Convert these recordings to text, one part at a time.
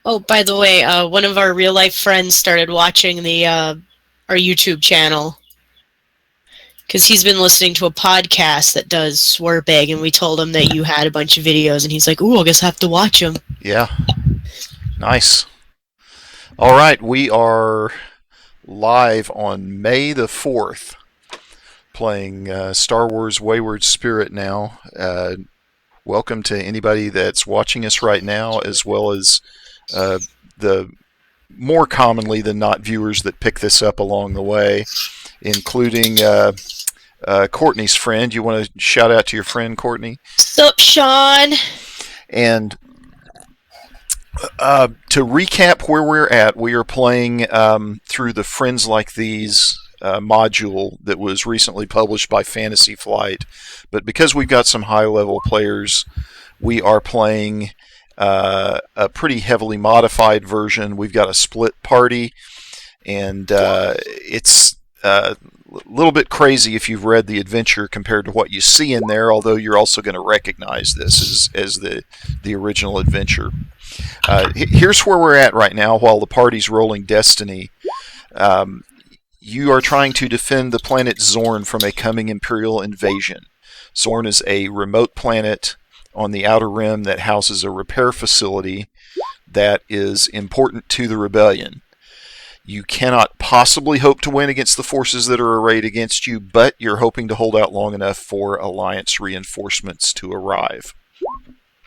Oh, by the way, one of our real life friends started watching the our YouTube channel because he's been listening to a podcast that does swear and we told him that you had a bunch of videos, and he's like, "Ooh, I guess I have to watch them." Yeah, nice. All right, we are live on May the 4th playing Star Wars Wayward Spirit now. Welcome to anybody that's watching us right now, as well as the more commonly than not viewers that pick this up along the way, including Courtney's friend. You want to shout out to your friend, Courtney? Sup, Sean? And to recap where we're at, we are playing through the Friends Like These module that was recently published by Fantasy Flight. But because we've got some high level players, we are playing a pretty heavily modified version. We've got a split party, and it's a little bit crazy if you've read the adventure compared to what you see in there, although you're also going to recognize this as the original adventure. Here's where we're at right now while the party's rolling Destiny. You are trying to defend the planet Xornn from a coming Imperial invasion. Xornn is a remote planet on the Outer Rim that houses a repair facility that is important to the rebellion. You cannot possibly hope to win against the forces that are arrayed against you, but you're hoping to hold out long enough for Alliance reinforcements to arrive.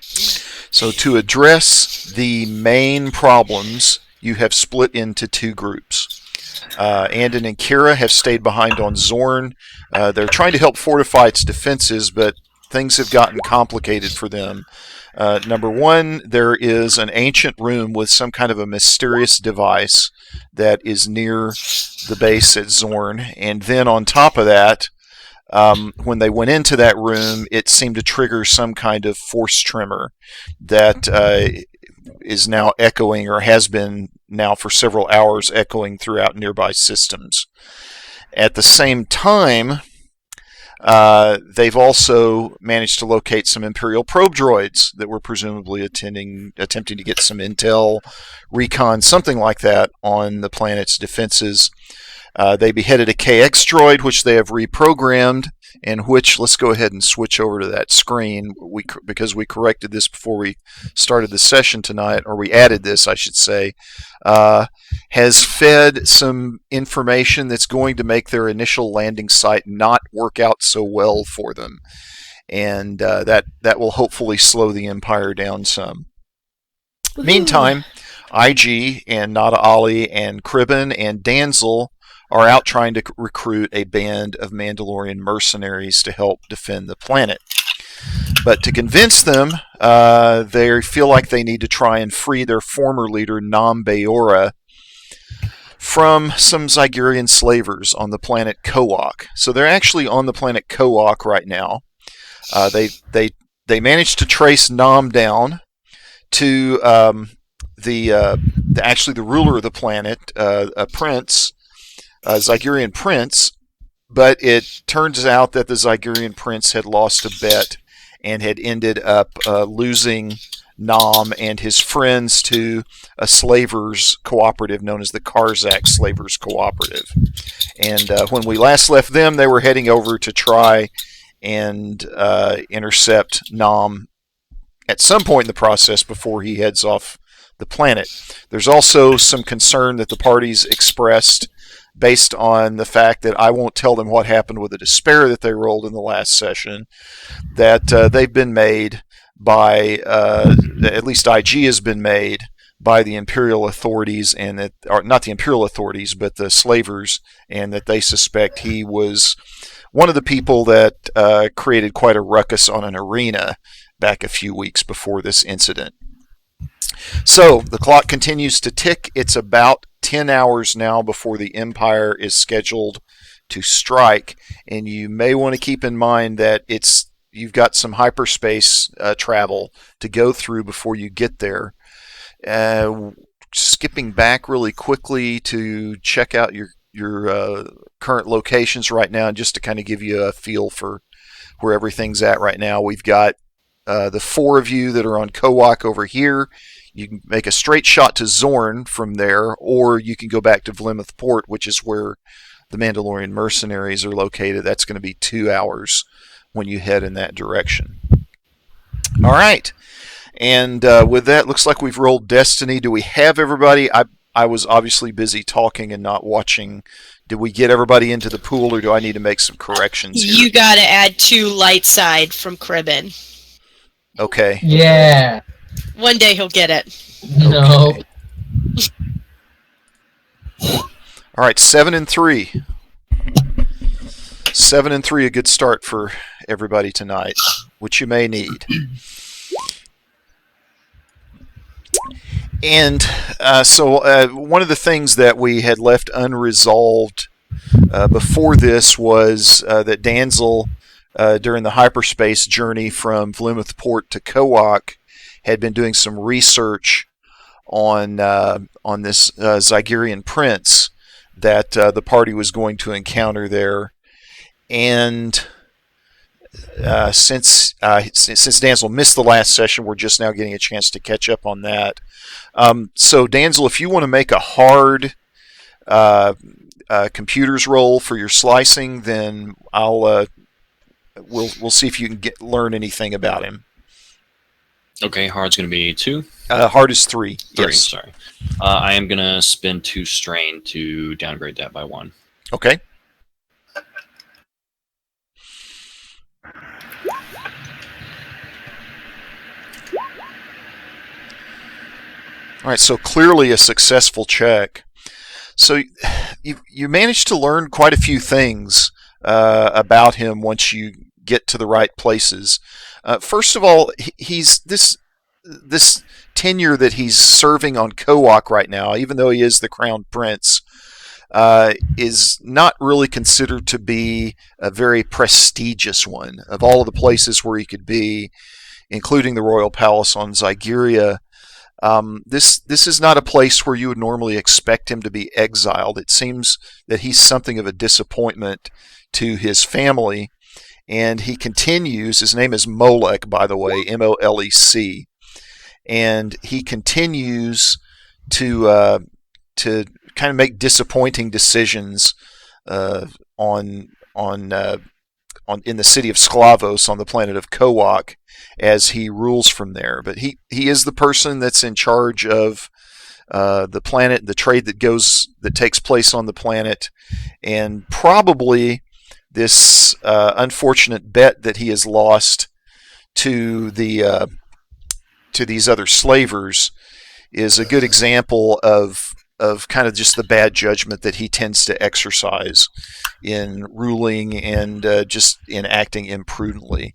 So to address the main problems, you have split into two groups. Andon and Kira have stayed behind on Xornn. They're trying to help fortify its defenses, but things have gotten complicated for them. Number one, there is an ancient room with some kind of a mysterious device that is near the base at Xornn. And then on top of that, when they went into that room, it seemed to trigger some kind of force tremor that is now echoing, or has been now for several hours, echoing throughout nearby systems. At the same time, they've also managed to locate some Imperial probe droids that were presumably attempting to get some intel, recon, something like that, on the planet's defenses. They beheaded a KX droid, which they have reprogrammed, and which, let's go ahead and switch over to that screen, because we corrected this before we started the session tonight, or we added this, I should say, has fed some information that's going to make their initial landing site not work out so well for them. And that will hopefully slow the Empire down some. Woohoo. Meantime, IG and Nada Ali and Kribben and Danzel are out trying to recruit a band of Mandalorian mercenaries to help defend the planet. But to convince them, they feel like they need to try and free their former leader, Nam Bayora, from some Zygerian slavers on the planet Kowak. So they're actually on the planet Kowak right now. They managed to trace Nam down to actually the ruler of the planet, a prince, a Zygerian prince, but it turns out that the Zygerian prince had lost a bet and had ended up losing Nam and his friends to a slavers cooperative known as the Karzak Slavers Cooperative. And when we last left them, they were heading over to try and intercept Nam at some point in the process before he heads off the planet. There's also some concern that the parties expressed based on the fact that I won't tell them what happened with the despair that they rolled in the last session, that they've been made by, at least IG has been made by the Imperial authorities, and that, or not the Imperial authorities, but the slavers, and that they suspect he was one of the people that created quite a ruckus on an arena back a few weeks before this incident. So the clock continues to tick. It's about 10 hours now before the Empire is scheduled to strike, and you may want to keep in mind that you've got some hyperspace travel to go through before you get there. Skipping back really quickly to check out your current locations right now, just to kind of give you a feel for where everything's at right now. We've got the four of you that are on Kowak over here. You can make a straight shot to Xornn from there, or you can go back to Vlimeth Port, which is where the Mandalorian mercenaries are located. That's going to be 2 hours when you head in that direction. All right. And with that, looks like we've rolled Destiny. Do we have everybody? I was obviously busy talking and not watching. Did we get everybody into the pool, or do I need to make some corrections here? You got to add 2 light side from Cribbin. Okay. Yeah. One day he'll get it. No. Okay. All right, 7 and 3. 7 and 3, a good start for everybody tonight, which you may need. And so one of the things that we had left unresolved before this was that Danzel, during the hyperspace journey from Vlimeth Port to Kowak, had been doing some research on this Zygerian prince that the party was going to encounter there. And since Danzel missed the last session, we're just now getting a chance to catch up on that. So Danzel, if you want to make a hard computers roll for your slicing, then we'll see if you can learn anything about him. Okay, hard's going to be 2. Hard is 3. 3. Yes. Sorry. I am going to spend 2 strain to downgrade that by 1. Okay. All right, so clearly a successful check. So you managed to learn quite a few things about him once you get to the right places. First of all, he's this tenure that he's serving on Kowak right now, even though he is the crown prince, is not really considered to be a very prestigious one. Of all of the places where he could be, including the royal palace on Zygeria, this is not a place where you would normally expect him to be exiled. It seems that he's something of a disappointment to his family, and he continues. His name is Molek, by the way, Molec, and he continues to kind of make disappointing decisions in the city of Sklavos on the planet of Kowak, as he rules from there. But he is the person that's in charge of the planet, the trade that takes place on the planet, and probably this unfortunate bet that he has lost to these other slavers is a good example of kind of just the bad judgment that he tends to exercise in ruling and just in acting imprudently.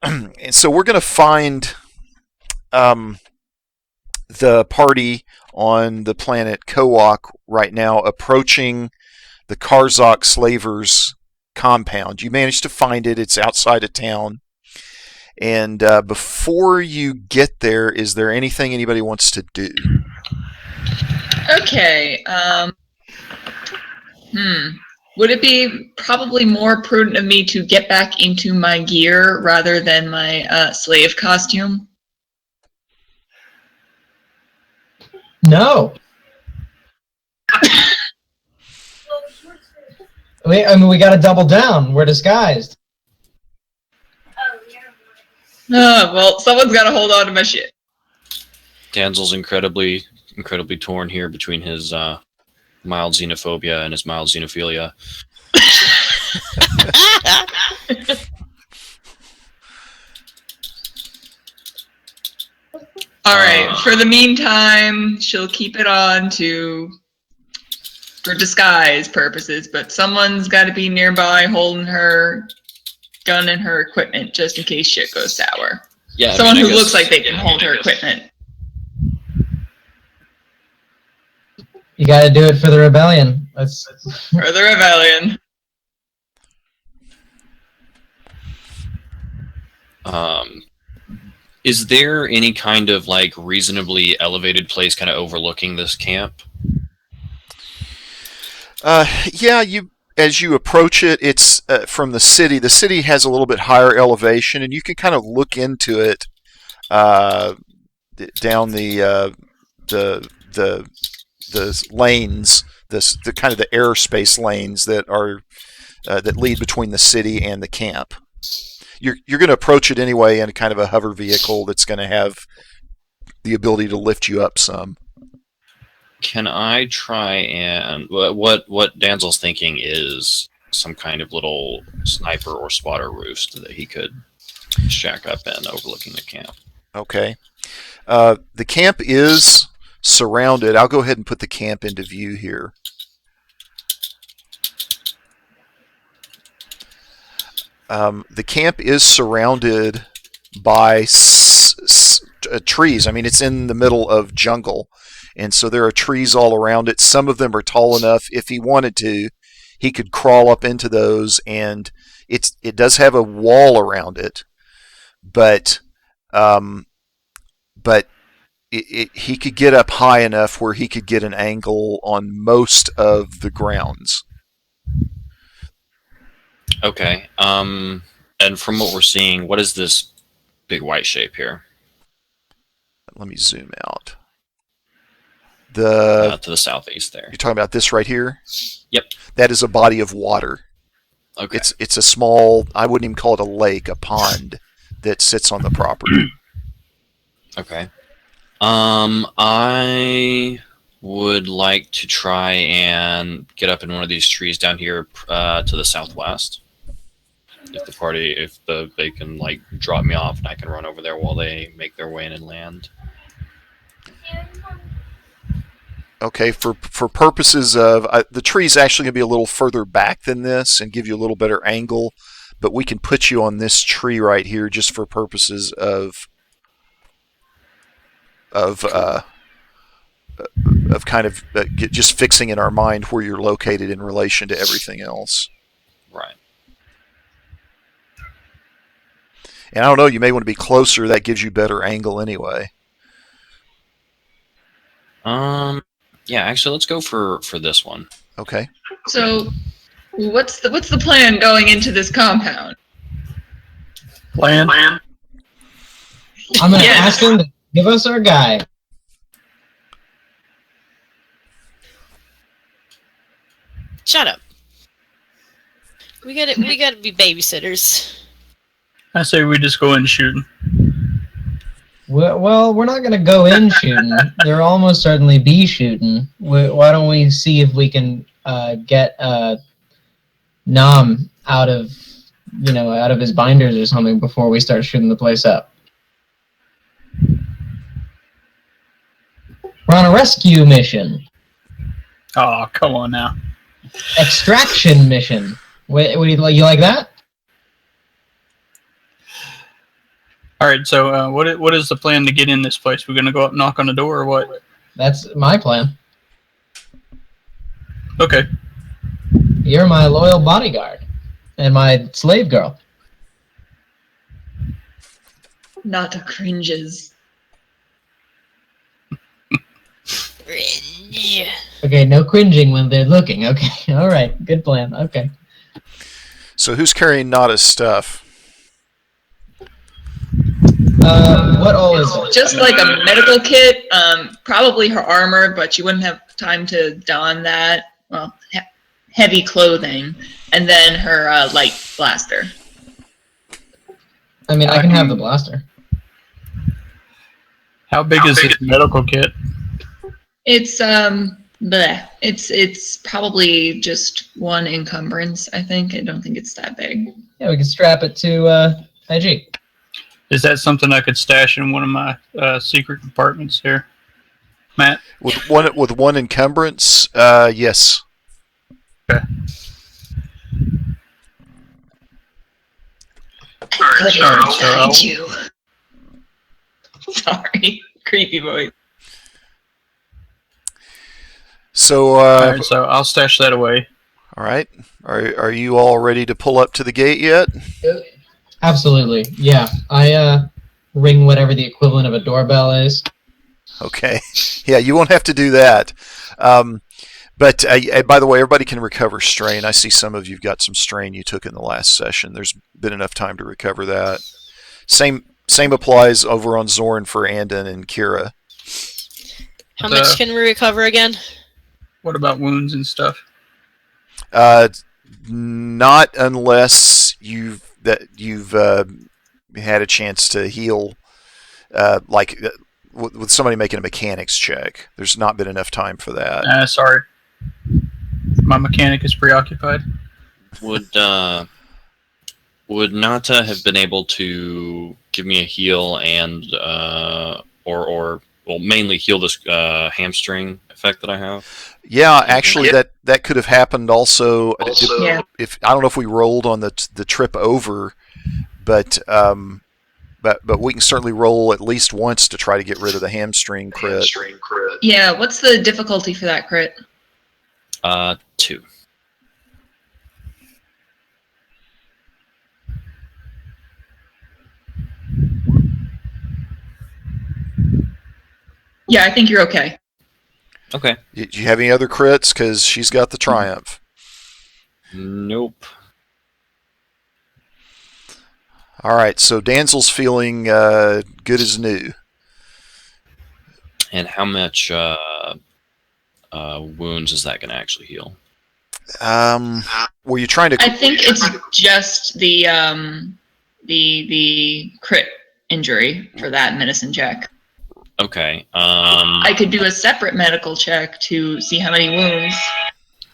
And so we're going to find the party on the planet Kowak right now approaching the Karzak slavers' compound. You managed to find it. It's outside of town. And before you get there, is there anything anybody wants to do? Okay. Would it be probably more prudent of me to get back into my gear rather than my slave costume? No. We got to double down. We're disguised. Well, someone's got to hold on to my shit. Danzel's incredibly torn here between his mild xenophobia and his mild xenophilia. All right. For the meantime, she'll keep it on for disguise purposes, but someone's got to be nearby holding her gun and her equipment just in case shit goes sour. Yeah, someone who looks like they can hold her equipment. You got to do it for the rebellion. For the rebellion. Is there any kind of like reasonably elevated place kind of overlooking this camp? Yeah, as you approach it, it's from the city. The city has a little bit higher elevation, and you can kind of look into it down the lanes, the kind of the airspace lanes that are that lead between the city and the camp. You're going to approach it anyway in a kind of a hover vehicle that's going to have the ability to lift you up some. Can I try and what Danzel's thinking is some kind of little sniper or spotter roost that he could shack up in overlooking the camp? Okay. The camp is surrounded. I'll go ahead and put the camp into view here. The camp is surrounded by trees. I mean, it's in the middle of jungle, and so there are trees all around it. Some of them are tall enough, if he wanted to, he could crawl up into those, and it does have a wall around it, but he could get up high enough where he could get an angle on most of the grounds. Okay. And from what we're seeing, what is this big white shape here? Let me zoom out. To the southeast there. You're talking about this right here? Yep. That is a body of water. Okay. It's a small, I wouldn't even call it a lake, a pond that sits on the property. Okay. I would like to try and get up in one of these trees down here to the southwest. If they can like drop me off and I can run over there while they make their way in and land. Okay, for purposes of the tree's actually going to be a little further back than this and give you a little better angle, but we can put you on this tree right here just for purposes of kind of just fixing in our mind where you're located in relation to everything else. Right. And I don't know, you may want to be closer. That gives you better angle anyway. Yeah, actually, let's go for this one. Okay. So, what's the plan going into this compound? Plan? I'm going to ask him to give us our guy. Shut up. We gotta be babysitters. I say we just go in shooting. Well, we're not going to go in shooting. There'll almost certainly be shooting. Why don't we see if we can get Nam out of his binders or something before we start shooting the place up. We're on a rescue mission. Oh, come on now. Extraction mission. Wait, you like that? All right, so what is the plan to get in this place? We're going to go up and knock on the door or what? That's my plan. Okay. You're my loyal bodyguard and my slave girl. Not the cringes. Cringe. Okay, no cringing when they're looking. Okay, all right, good plan. Okay. So who's carrying Nada's stuff? What all is it? Just like a medical kit, probably her armor, but you wouldn't have time to don that. Well, heavy clothing, and then her light blaster. I mean, I can have the blaster. How big is this medical kit? It's It's probably just one encumbrance, I think. I don't think it's that big. Yeah, we can strap it to IG. Is that something I could stash in one of my secret compartments here, Matt? With one encumbrance, yes. Okay. Put it All right, so behind you. Sorry, creepy voice. So, all right, so I'll stash that away. All right. Are you all ready to pull up to the gate yet? Absolutely, yeah. I ring whatever the equivalent of a doorbell is. Okay. Yeah, you won't have to do that. But by the way, everybody can recover strain. I see some of you've got some strain you took in the last session. There's been enough time to recover that. Same Same applies over on Xornn for Andon and Kira. How much can we recover again? What about wounds and stuff? Not unless you've had a chance to heal, with somebody making a mechanics check. There's not been enough time for that. Sorry. My mechanic is preoccupied. Would Nata have been able to give me a heal and or mainly heal this hamstring effect that I have? Yeah, actually, that could have happened also. Yeah. If I don't know if we rolled on the trip over, but we can certainly roll at least once to try to get rid of the hamstring crit. Yeah, what's the difficulty for that crit? 2. Yeah, I think you're okay. Okay. Do you have any other crits? Because she's got the triumph. Nope. All right, so Danzel's feeling good as new. And how much wounds is that going to actually heal? Were you trying to? I think it's just the crit injury for that medicine check. Okay. I could do a separate medical check to see how many wounds.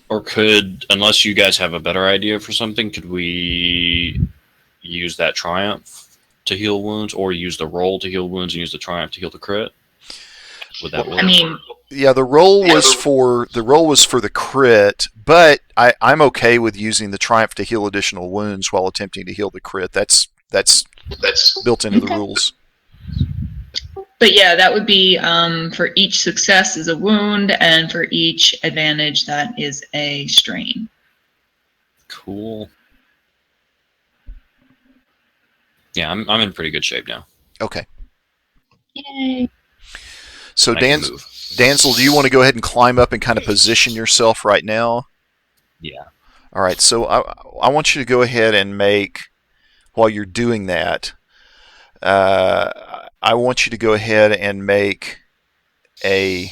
Or could, unless you guys have a better idea for something, could we use that triumph to heal wounds, or use the roll to heal wounds and use the triumph to heal the crit? Would that work? I mean, yeah, the roll was for the crit, but I'm okay with using the triumph to heal additional wounds while attempting to heal the crit. That's built into the rules. but yeah, that would be for each success is a wound, and for each advantage that is a strain. Cool. Yeah, I'm in pretty good shape now. Okay. Yay! So I can move. Danzel, do you want to go ahead and climb up and kind of position yourself right now? Yeah. All right. So I want you to go ahead and make, while you're doing that, I want you to go ahead and make a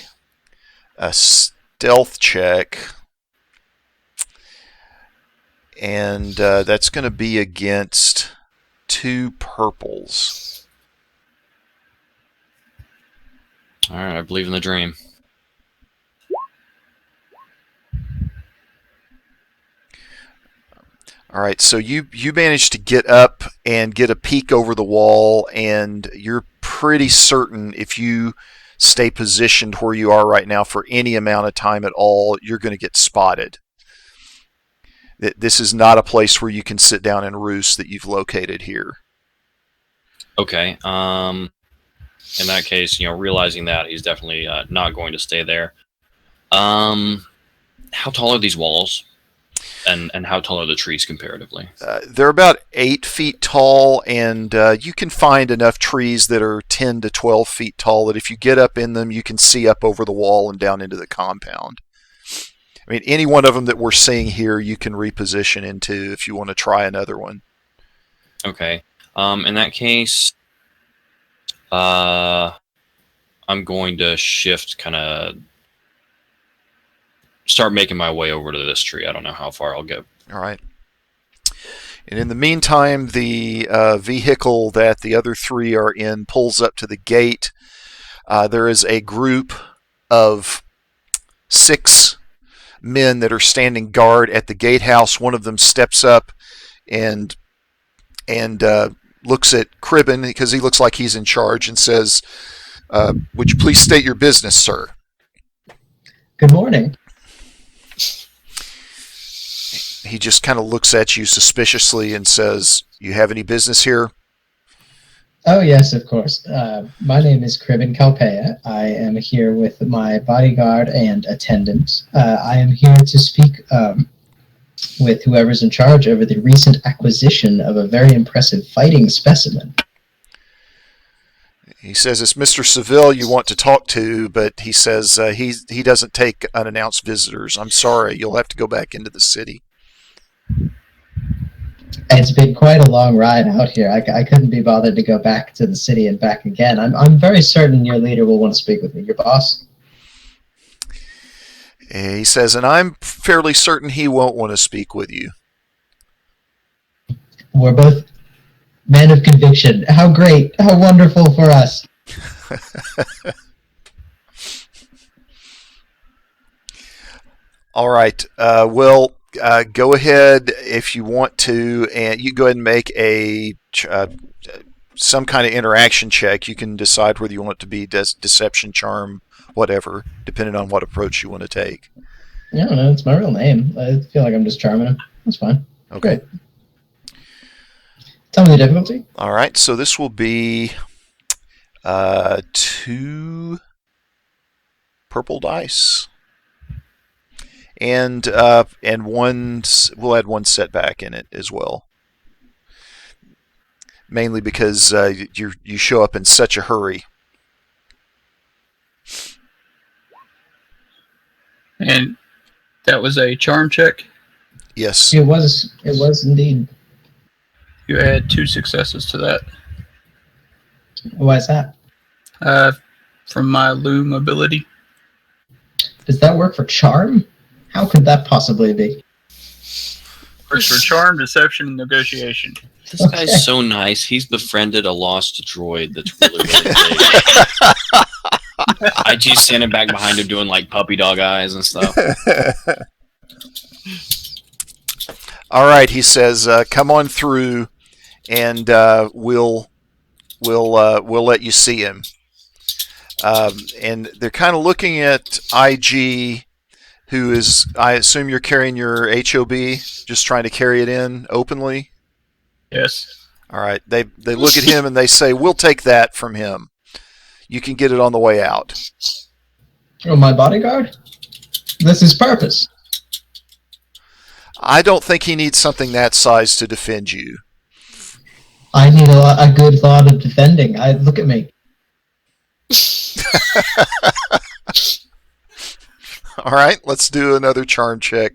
stealth check, and that's going to be against 2 purples. All right, I believe in the dream. All right, so you managed to get up and get a peek over the wall, and you're pretty certain if you stay positioned where you are right now for any amount of time at all, you're going to get spotted. This is not a place where you can sit down and roost that you've located here. Okay. In that case, realizing that, he's definitely not going to stay there. How tall are these walls? And how tall are the trees comparatively? They're about 8 feet tall, and you can find enough trees that are 10 to 12 feet tall that if you get up in them, you can see up over the wall and down into the compound. I mean, any one of them that we're seeing here, you can reposition into if you want to try another one. Okay. In that case, I'm going to shift, kind of start making my way over to this tree. I don't know how far I'll get. All right. And in the meantime, the vehicle that the other 3 are in pulls up to the gate. There is a group of 6 men that are standing guard at the gatehouse. One of them steps up and looks at Cribben, because he looks like he's in charge, and says, "Would you please state your business, sir?" Good morning. He just kind of looks at you suspiciously and says, "You have any business here?" Oh, yes, of course. My name is Cribben Calpea. I am here with my bodyguard and attendant. I am here to speak with whoever's in charge over the recent acquisition of a very impressive fighting specimen. He says it's Mr. Seville you want to talk to, but he says he doesn't take unannounced visitors. I'm sorry, you'll have to go back into the city. It's been quite a long ride out here. I couldn't be bothered to go back to the city and back again. I'm very certain your leader will want to speak with me. Your boss? He says, and I'm fairly certain he won't want to speak with you. We're both men of conviction. How great. How wonderful for us. All right. Well, go ahead if you want to, and you go ahead and make a some kind of interaction check. You can decide whether you want it to be deception, charm, whatever, depending on what approach you want to take. Yeah, no, it's my real name. I feel like I'm just charming him. That's fine. Okay. Great. Tell me the difficulty. All right. So this will be 2 purple dice. And we'll add 1 setback in it as well. Mainly because you show up in such a hurry. And that was a charm check. Yes. It was indeed. You add 2 successes to that. Why is that? From my loom ability. Does that work for charm? How could that possibly be? Works for charm, deception, and negotiation. This guy's so nice. He's befriended a lost droid that's really, really big. IG standing back behind him doing like puppy dog eyes and stuff. All right, he says, "Come on through, and we'll let you see him." And they're kind of looking at IG, who is, I assume you're carrying your HOB, just trying to carry it in openly. Yes. All right. They look at him and they say, "We'll take that from him. You can get it on the way out." Oh, my bodyguard? That's his purpose. I don't think he needs something that size to defend you. I need a good lot of defending. Look at me. All right. Let's do another charm check.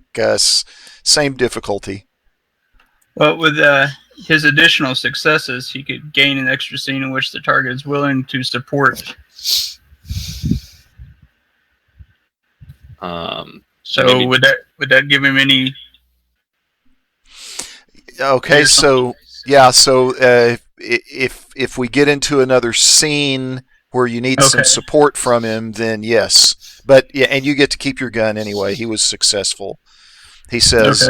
Same difficulty. Well, with his additional successes, he could gain an extra scene in which the target is willing to support. So maybe- would that give him any? Okay. So yeah. So if we get into another scene where you need some support from him, then yes. But yeah, and you get to keep your gun anyway. He was successful. He says,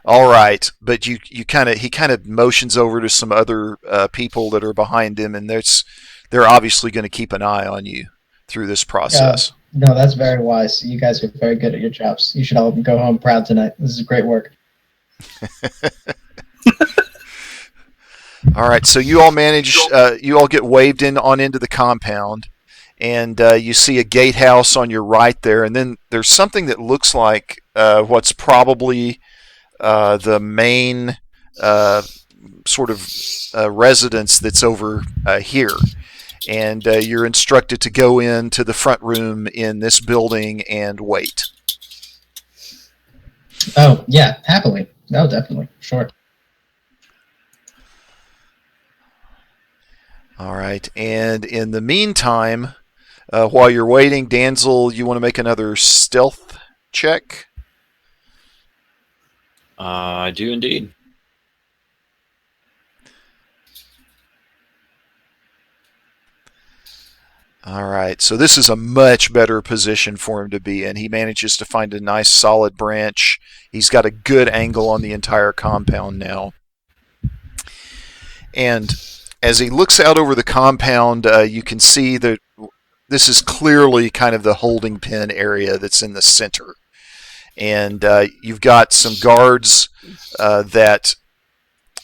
"All right," but he kind of motions over to some other people that are behind him, and they're obviously going to keep an eye on you through this process. No, that's very wise. You guys are very good at your jobs. You should all go home proud tonight. This is great work. All right, so you all manage. You all get waved into the compound, and you see a gatehouse on your right there, and then there's something that looks like what's probably the main sort of residence that's over here. And you're instructed to go into the front room in this building and wait. Oh, yeah, happily. No, definitely. Sure. All right, and in the meantime, while you're waiting, Danzel, you want to make another stealth check? I do indeed. All right, so this is a much better position for him to be in. He manages to find a nice solid branch. He's got a good angle on the entire compound now. And as he looks out over the compound, you can see that this is clearly kind of the holding pen area that's in the center. And you've got some guards that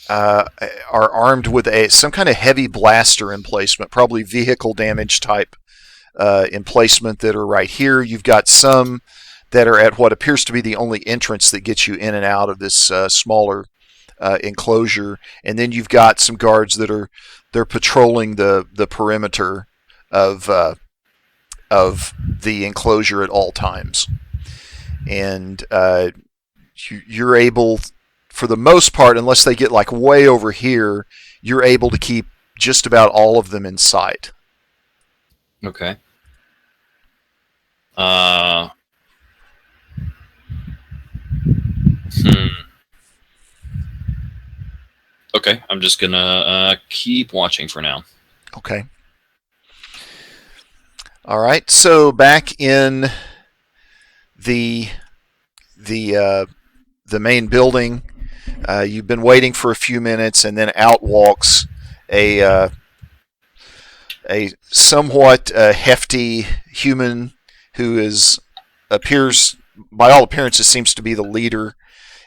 are armed with some kind of heavy blaster emplacement, probably vehicle damage type emplacement that are right here. You've got some that are at what appears to be the only entrance that gets you in and out of this smaller enclosure, and then you've got some guards they're patrolling the perimeter of the enclosure at all times, and you're able, for the most part, unless they get like way over here, you're able to keep just about all of them in sight. Okay. Okay, I'm just gonna keep watching for now. Okay. All right. So back in the main building, you've been waiting for a few minutes, and then out walks a somewhat hefty human who appears, by all appearances, seems to be the leader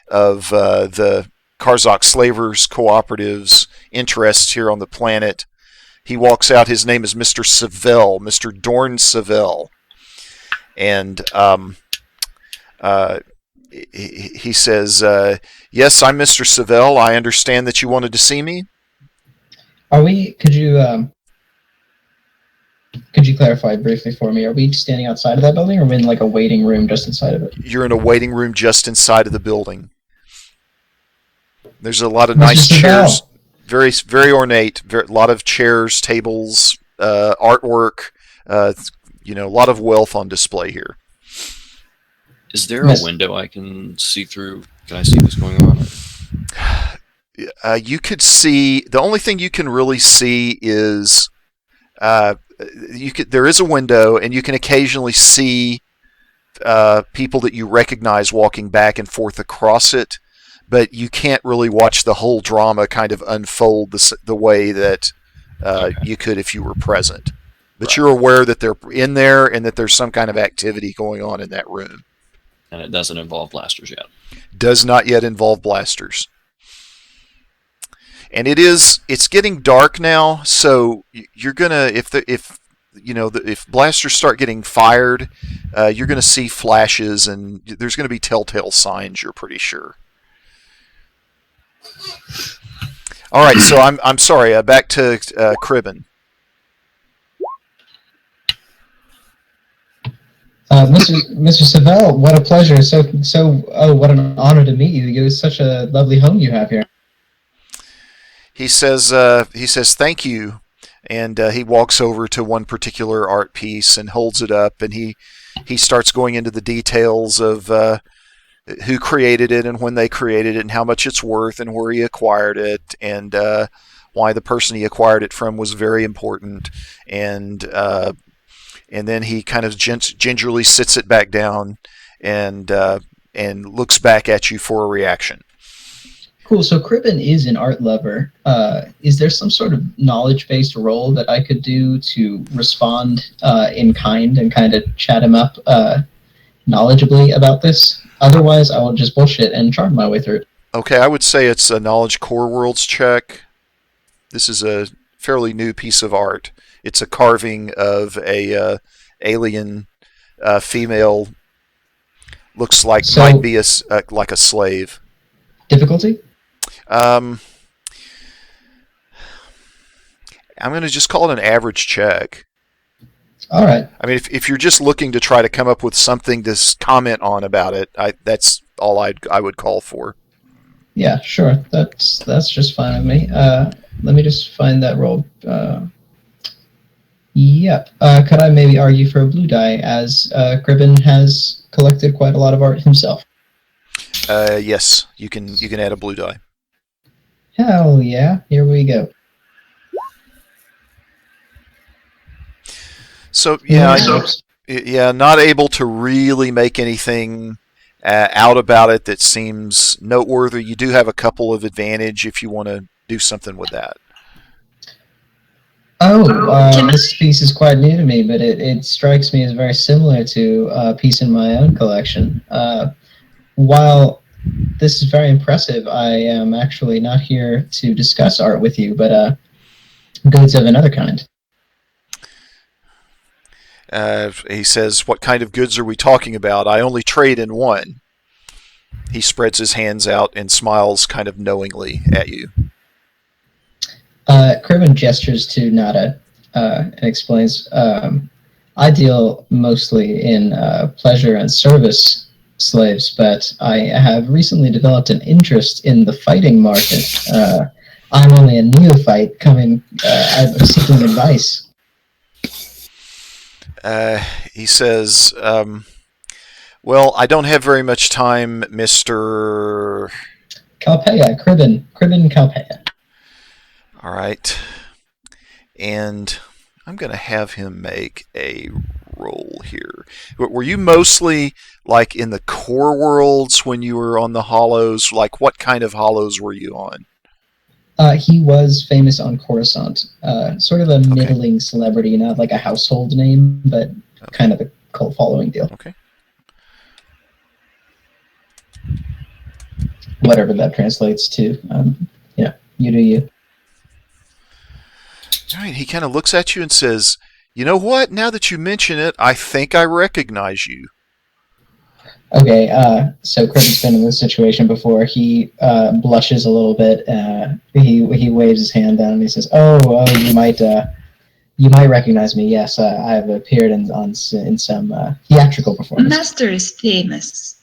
of the Karzak Slavers Cooperative's interests here on the planet. He walks out. His name is Mr. Savell, Mr. Dorn Savell. And he says, yes, I'm Mr. Savell. I understand that you wanted to see me. Could you clarify briefly for me? Are we standing outside of that building, or are we in like a waiting room just inside of it? You're in a waiting room just inside of the building. There's a lot of Mr. nice Savell. chairs, very, very ornate, a lot of chairs, tables, artwork, a lot of wealth on display here. Is there a window I can see through? Can I see what's going on? You could see, the only thing you can really see is there is a window, and you can occasionally see people that you recognize walking back and forth across it, but you can't really watch the whole drama kind of unfold the way that you could if you were present. But right. You're aware that they're in there and that there's some kind of activity going on in that room. And it doesn't involve blasters yet. Does not yet involve blasters. And it's getting dark now, so you're gonna if blasters start getting fired, you're gonna see flashes, and there's gonna be telltale signs. You're pretty sure. All right, so I'm sorry. Back to Cribben. Mr. Savell, what a pleasure! What an honor to meet you. It was such a lovely home you have here. He says thank you, and he walks over to one particular art piece and holds it up, and he starts going into the details of who created it and when they created it and how much it's worth and where he acquired it and why the person he acquired it from was very important, and then he kind of gingerly sits it back down and looks back at you for a reaction. Cool. So Cribben is an art lover. Is there some sort of knowledge-based role that I could do to respond in kind and kind of chat him up knowledgeably about this? Otherwise, I will just bullshit and charm my way through it. Okay, I would say it's a knowledge core worlds check. This is a fairly new piece of art. It's a carving of a alien female. Looks like might be like a slave. Difficulty? I'm going to just call it an average check. All right. I mean, if you're just looking to try to come up with something to comment on about it, that's all I would call for. Yeah, sure. That's just fine with me. Let me just find that roll. Yep. Could I maybe argue for a blue die, as Cribben has collected quite a lot of art himself? Yes, you can add a blue die. Hell yeah! Here we go. So yeah, not able to really make anything out about it that seems noteworthy. You do have a couple of advantage if you want to do something with that. This piece is quite new to me, but it strikes me as very similar to a piece in my own collection. While this is very impressive, I am actually not here to discuss art with you, but goods of another kind. He says, what kind of goods are we talking about? I only trade in one. He spreads his hands out and smiles kind of knowingly at you. Cribben gestures to Nada and explains, I deal mostly in pleasure and service slaves, but I have recently developed an interest in the fighting market. I'm only a neophyte I'm seeking advice. He says, well, I don't have very much time, Mr. Calpea, Cribben Calpea. All right. And I'm going to have him make a roll here. Were you mostly like in the core worlds when you were on the Hollows? Like what kind of Hollows were you on? He was famous on Coruscant. Sort of a middling celebrity, not like a household name, but kind of a cult following deal. Okay. Whatever that translates to. You do you. All right. He kind of looks at you and says, you know what? Now that you mention it, I think I recognize you. Okay, so Cribben's been in this situation before. He blushes a little bit. He waves his hand down and he says, "Oh, you might recognize me. Yes, I've appeared in some theatrical performance." Master is famous.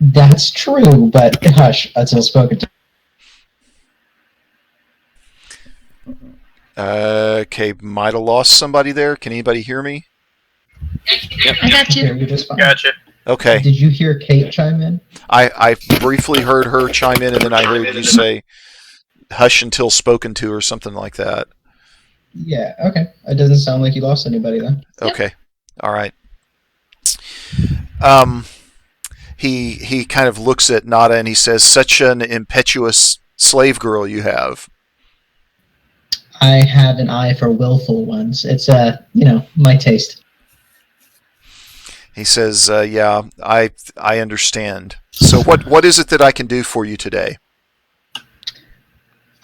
That's true, but hush until spoken to. Okay, might have lost somebody there. Can anybody hear me? Yep. I got you. You're just fine. Gotcha. Okay. Did you hear Kate chime in? I briefly heard her chime in, and then I heard you say, hush until spoken to, or something like that. Yeah, okay. It doesn't sound like you lost anybody then. Okay. All right. He kind of looks at Nada and he says, such an impetuous slave girl you have. I have an eye for willful ones. It's my taste. He says, yeah, I understand. So what is it that I can do for you today?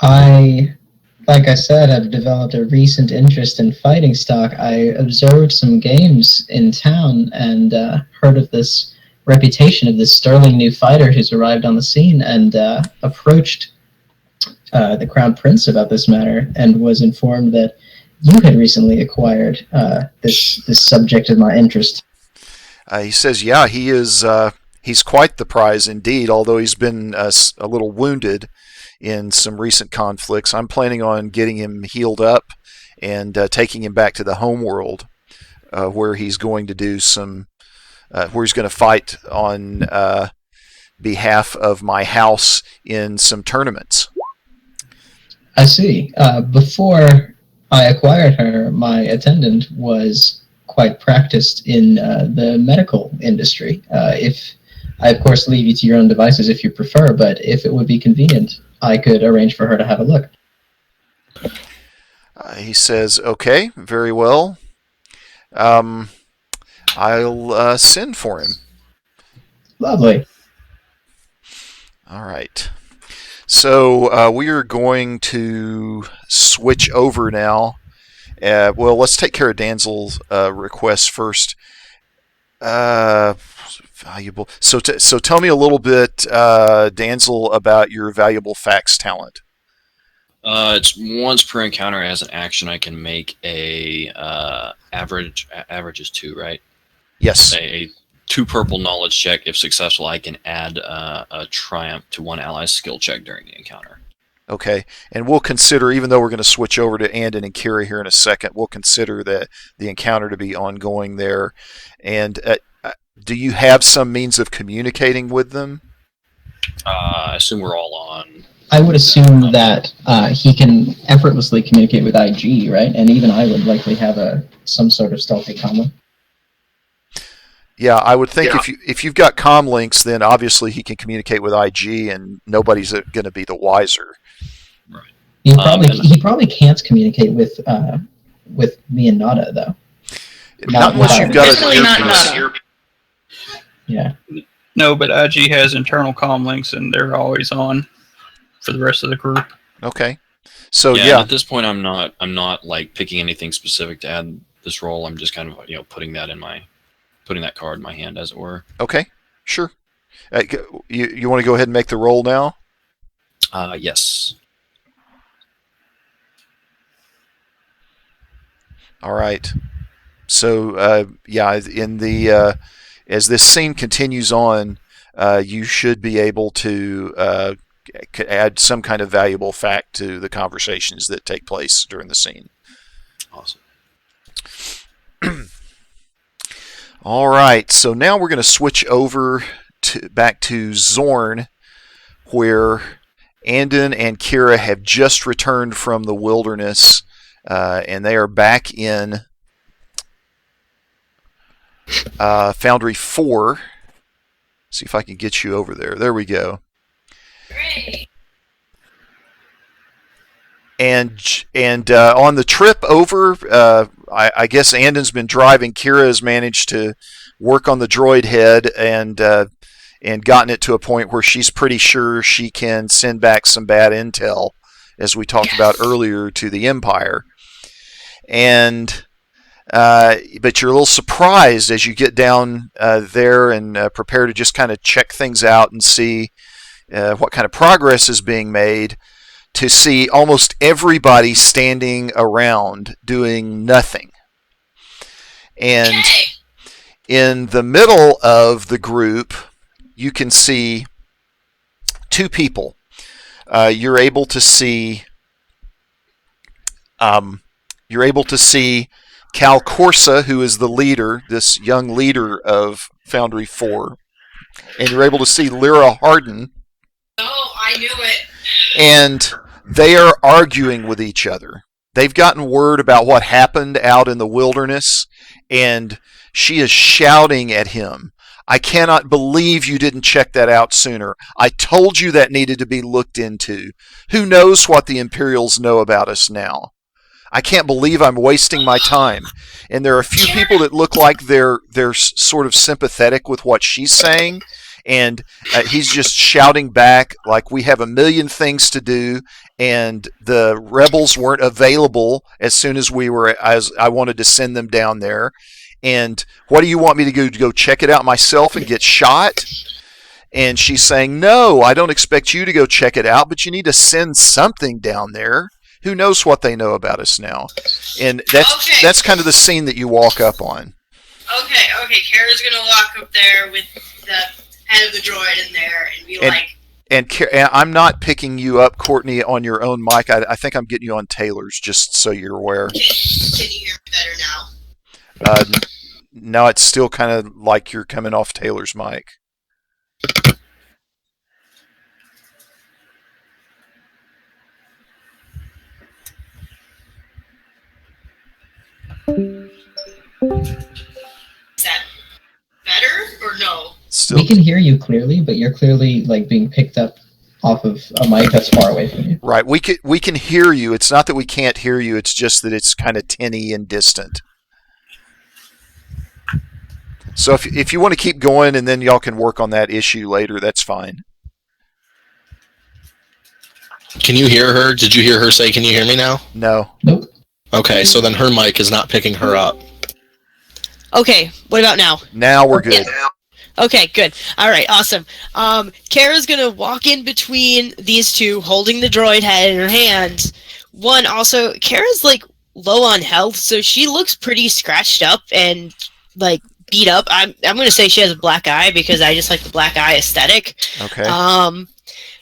Like I said, I've developed a recent interest in fighting stock. I observed some games in town and heard of this reputation of this sterling new fighter who's arrived on the scene, and approached the Crown Prince about this matter, and was informed that you had recently acquired this subject of my interest. He says, yeah, he is. He's quite the prize indeed, although he's been a little wounded in some recent conflicts. I'm planning on getting him healed up and taking him back to the home world, where he's going to do where he's going to fight on behalf of my house in some tournaments. I see. Before I acquired her, my attendant was quite practiced in the medical industry. If I, of course, leave you to your own devices if you prefer, but if it would be convenient, I could arrange for her to have a look. He says, okay, very well. I'll send for him. Lovely. All right. So we are going to switch over now. Well, let's take care of Danzel's request first. Valuable. So tell me a little bit, Danzel, about your valuable facts talent. It's once per encounter as an action. I can make a average is 2, right? Yes. A 2 purple knowledge check. If successful, I can add a triumph to one ally's skill check during the encounter. Okay, and we'll consider, even though we're going to switch over to Andon and Kira here in a second, we'll consider that the encounter to be ongoing there. And do you have some means of communicating with them? I assume we're all on. I would assume that he can effortlessly communicate with IG, right? And even I would likely have some sort of stealthy comm. Yeah, I would think if you've got comm links, then obviously he can communicate with IG, and nobody's going to be the wiser. Right. He probably can't communicate with me and Nada though. Not unless you've got Definitely not Nada. Yeah. No, but IG has internal comm links, and they're always on for the rest of the group. Okay. So yeah. At this point, I'm not like picking anything specific to add this role. I'm just kind of putting that card in my hand, as it were. Okay. Sure. You want to go ahead and make the roll now? Yes. All right. So in the as this scene continues on, you should be able to add some kind of valuable fact to the conversations that take place during the scene. Awesome. All right, so now we're going to switch over back to Xornn, where Andon and Kira have just returned from the wilderness, and they are back in Foundry 4. See if I can get you over there. There we go. Great. And on the trip over, I guess Andon's been driving. Kira has managed to work on the droid head and gotten it to a point where she's pretty sure she can send back some bad intel, as we talked about earlier, to the Empire. And but you're a little surprised as you get down there and prepare to just kind of check things out and see what kind of progress is being made, to see almost everybody standing around doing nothing. And in the middle of the group, you can see two people. You're able to see Cal Corsa, who is the leader, this young leader of Foundry 4, and you're able to see Lyra Harden. Oh, I knew it. And they are arguing with each other. They've gotten word about what happened out in the wilderness, and she is shouting at him, "I cannot believe you didn't check that out sooner. I told you that needed to be looked into. Who knows what the Imperials know about us now? I can't believe I'm wasting my time." And there are a few people that look like they're sort of sympathetic with what she's saying, and he's just shouting back like, "We have a million things to do, and the rebels weren't available as soon as I wanted to send them down there. And what do you want me to do? To go check it out myself and get shot?" And she's saying, "No, I don't expect you to go check it out, but you need to send something down there. Who knows what they know about us now?" And that's kind of the scene that you walk up on. Okay. Kara's gonna walk up there with the head of the droid in there and be like. And I'm not picking you up, Courtney, on your own mic. I think I'm getting you on Taylor's, just so you're aware. Can you hear me better now? No, it's still kind of like you're coming off Taylor's mic. Is that better or no? Still, We can hear you clearly, but you're clearly like being picked up off of a mic that's far away from you. right. We can hear you. It's not that we can't hear you. It's just that it's kind of tinny and distant. So if you want to keep going and then y'all can work on that issue later, that's fine. Can you hear her? Did you hear her say, "Can you hear me now"? No. Nope. Okay, so then her mic is not picking her up. Okay, what about now? Now we're good. Okay, good. All right, awesome. Kara's gonna walk in between these two, holding the droid head in her hand. Also, Kara's like low on health, so she looks pretty scratched up and like beat up. I'm gonna say she has a black eye because I just like the black eye aesthetic. Okay.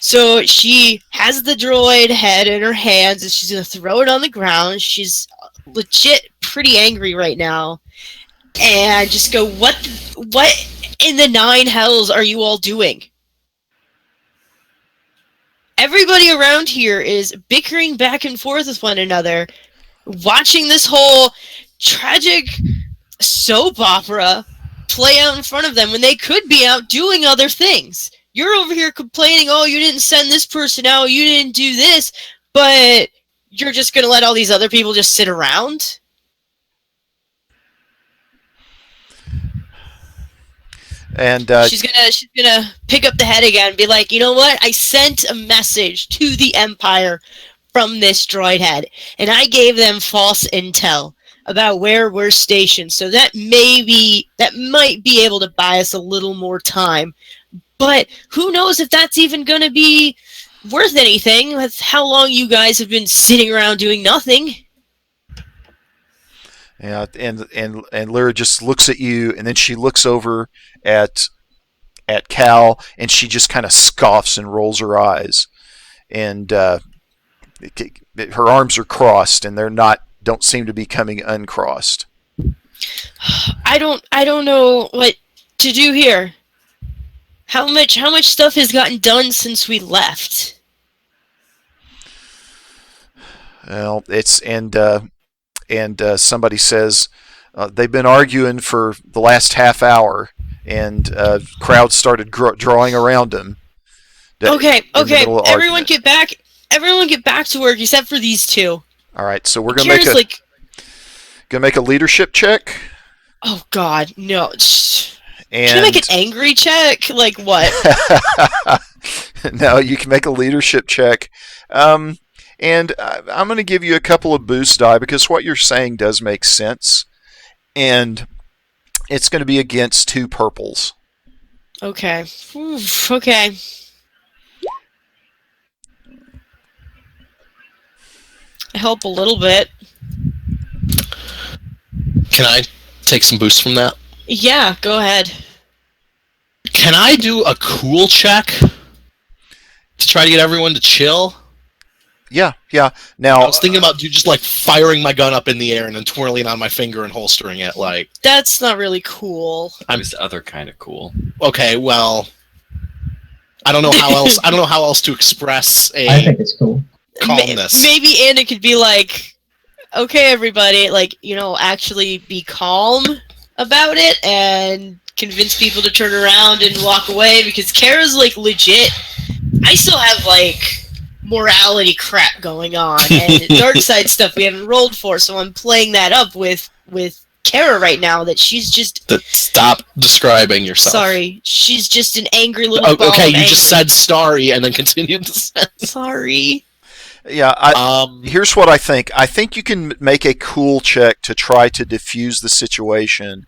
So she has the droid head in her hands and she's gonna throw it on the ground. She's legit pretty angry right now, and just go, what in the nine hells are you all doing? Everybody around here is bickering back and forth with one another, watching this whole tragic soap opera play out in front of them when they could be out doing other things. You're over here complaining, "Oh, you didn't send this person out, you didn't do this," but you're just going to let all these other people just sit around? And she's gonna pick up the head again and be like, "You know what? I sent a message to the Empire from this droid head, and I gave them false intel about where we're stationed. So that might be able to buy us a little more time. But who knows if that's even gonna be worth anything with how long you guys have been sitting around doing nothing." Yeah, and Lyra just looks at you, and then she looks over at Cal, and she just kind of scoffs and rolls her eyes, and her arms are crossed, and don't seem to be coming uncrossed. I don't know what to do here. How much stuff has gotten done since we left? Well, somebody says they've been arguing for the last half hour, and crowds started drawing around them. Okay. Everyone argument. get back. Everyone get back to work except for these two. All right, so we're gonna make a leadership check. Oh God, no! And can I make an angry check? Like what? No, you can make a leadership check. And I'm going to give you a couple of boost die because what you're saying does make sense. And it's going to be against 2 purples. Okay. Oof, okay. Help a little bit. Can I take some boosts from that? Yeah, go ahead. Can I do a cool check to try to get everyone to chill? Yeah. Now I was thinking about just like firing my gun up in the air and then twirling on my finger and holstering it. Like that's not really cool. It was the other kind of cool. Okay, well, I don't know how else. I don't know how else to express a. I think it's cool. Calmness. Maybe Anna could be like, "Okay, everybody, like actually be calm about it and convince people to turn around and walk away because Kara's like legit. I still have like." Morality crap going on and dark side stuff we haven't rolled for, so I'm playing that up with Kara right now that she's just stop describing yourself. Sorry, she's just an angry little ball. Okay, you just said sorry and then continued the sentence. Sorry. Yeah, here's what I think. I think you can make a cool check to try to diffuse the situation.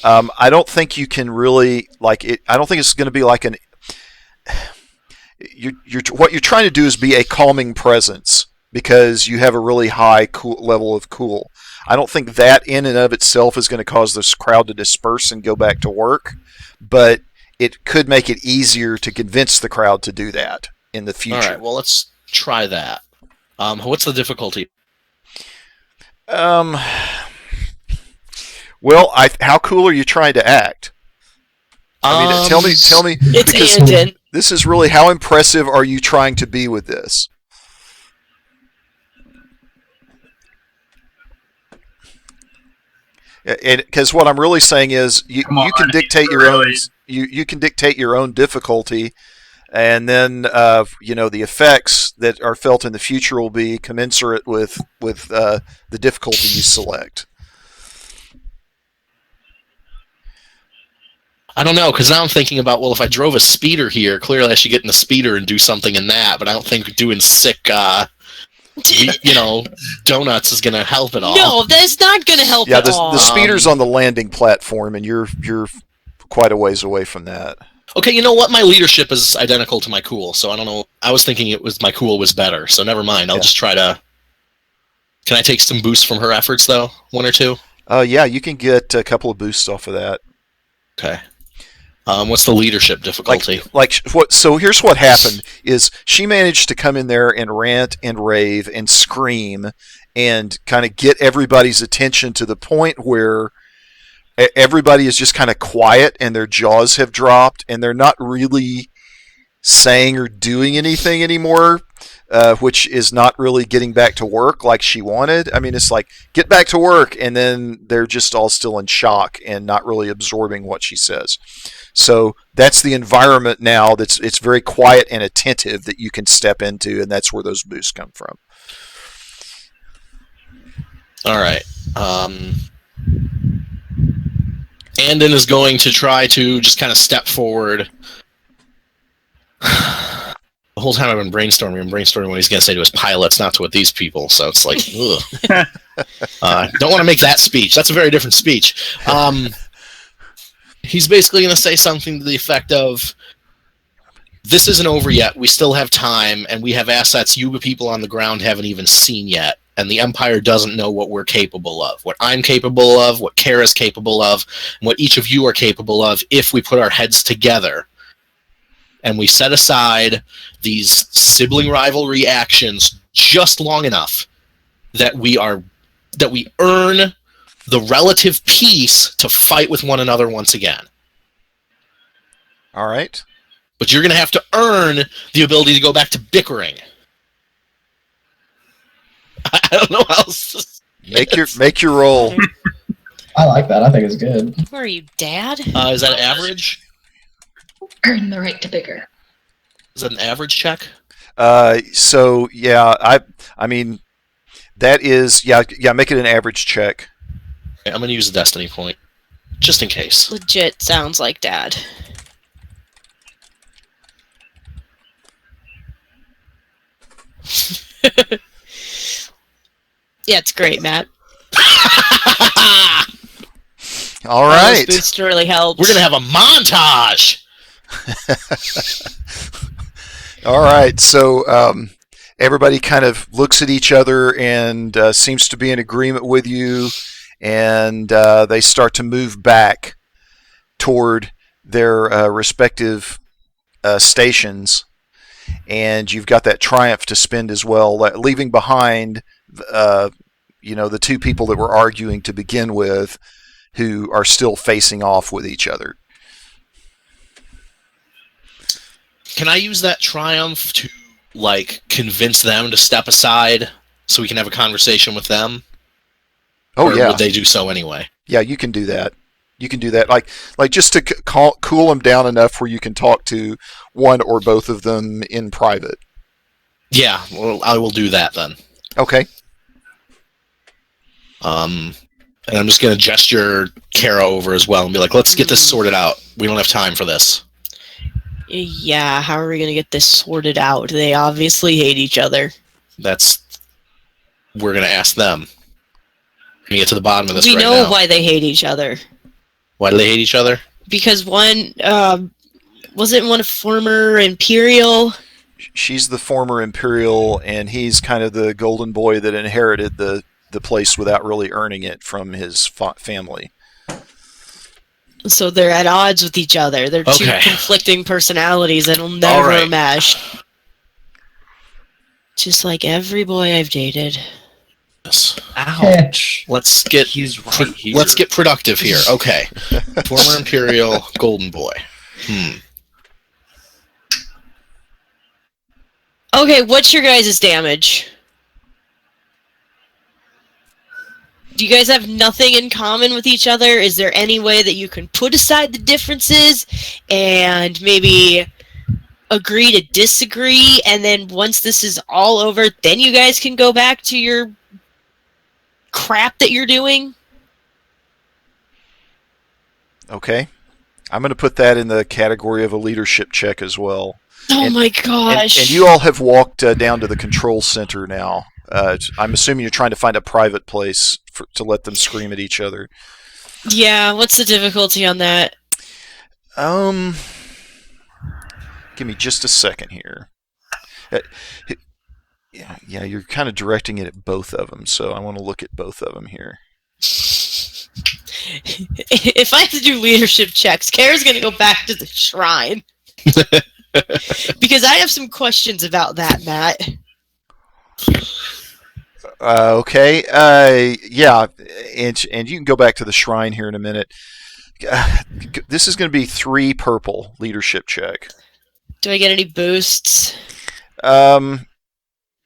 I don't think you can really like it. I don't think it's going to be like an. What you're trying to do is be a calming presence because you have a really high level of cool. I don't think that in and of itself is going to cause this crowd to disperse and go back to work, but it could make it easier to convince the crowd to do that in the future. All right, well, let's try that. What's the difficulty? Well, how cool are you trying to act? I mean, tell me. It's Andon. This is really how impressive are you trying to be with this? Because what I'm really saying is you can dictate your own. You can dictate your own difficulty, and then the effects that are felt in the future will be commensurate with the difficulty you select. I don't know, because now I'm thinking about, well, if I drove a speeder here, clearly I should get in the speeder and do something in that, but I don't think doing sick, donuts is going to help at all. No, that's not going to help at all. The speeder's on the landing platform, and you're quite a ways away from that. Okay, you know what? My leadership is identical to my cool, so I don't know. I was thinking my cool was better, so never mind. I'll just try to... Can I take some boosts from her efforts, though? 1 or 2? Yeah, you can get a couple of boosts off of that. Okay. What's the leadership difficulty? So here's what happened: is she managed to come in there and rant and rave and scream and kind of get everybody's attention to the point where everybody is just kind of quiet and their jaws have dropped and they're not really saying or doing anything anymore, which is not really getting back to work like she wanted. I mean, it's like, get back to work, and then they're just all still in shock and not really absorbing what she says. So that's the environment now it's very quiet and attentive that you can step into, and that's where those boosts come from. All right. Andon is going to try to just kind of step forward. The whole time I've been brainstorming what he's going to say to his pilots, not to what these people. So it's like, ugh. Don't want to make that speech. That's a very different speech. He's basically going to say something to the effect of, this isn't over yet. We still have time, and we have assets you people on the ground haven't even seen yet. and the Empire doesn't know what we're capable of, what I'm capable of, what Kara's capable of, and what each of you are capable of if we put our heads together and we set aside these sibling rivalry actions just long enough that we earn the relative peace to fight with one another once again. All right. But you're going to have to earn the ability to go back to bickering. I don't know how else. Make your roll. I like that. I think it's good. Who are you, Dad? Is that average? Earn the right to bigger. Is that an average check? So yeah, I mean, that is yeah. Make it an average check. Okay, I'm going to use a destiny point, just in case. Legit sounds like Dad. Yeah, it's great, Matt. All Those right. boosts really helped. We're going to have a montage. All right. So everybody kind of looks at each other and seems to be in agreement with you, and they start to move back toward their respective stations. And you've got that triumph to spend as well, leaving behind, the two people that were arguing to begin with, who are still facing off with each other. Can I use that triumph to, convince them to step aside so we can have a conversation with them? Oh, or yeah. would they do so anyway? Yeah, you can do that. You can do that, like just to cool them down enough where you can talk to one or both of them in private. Yeah, well, I will do that then. Okay. And I'm just going to gesture Kara over as well and be like, let's get this sorted out. We don't have time for this. Yeah, how are we going to get this sorted out? They obviously hate each other. We're going to ask them. We're going to get to the bottom of this We right know now. why they hate each other. Why do they hate each other? Because one, wasn't one a former Imperial? She's the former Imperial, and he's kind of the golden boy that inherited the place without really earning it from his family. So they're at odds with each other. They're two Okay. conflicting personalities that'll never right. mesh. Just like every boy I've dated. Yes. Ouch. Let's get He's right here. let's get productive here. Okay. Former Imperial Golden Boy. Okay, what's your guys' damage? Do you guys have nothing in common with each other? Is there any way that you can put aside the differences and maybe agree to disagree, and then once this is all over, then you guys can go back to your crap that you're doing? Okay. I'm going to put that in the category of a leadership check as well. Oh my gosh. And you all have walked down to the control center now. I'm assuming you're trying to find a private place to let them scream at each other. Yeah, what's the difficulty on that? Give me just a second here. Yeah, you're kind of directing it at both of them, so I want to look at both of them here. If I have to do leadership checks, Kara's going to go back to the shrine. Because I have some questions about that, Matt. Okay. Yeah, and you can go back to the shrine here in a minute. This is going to be 3 purple leadership check. Do I get any boosts?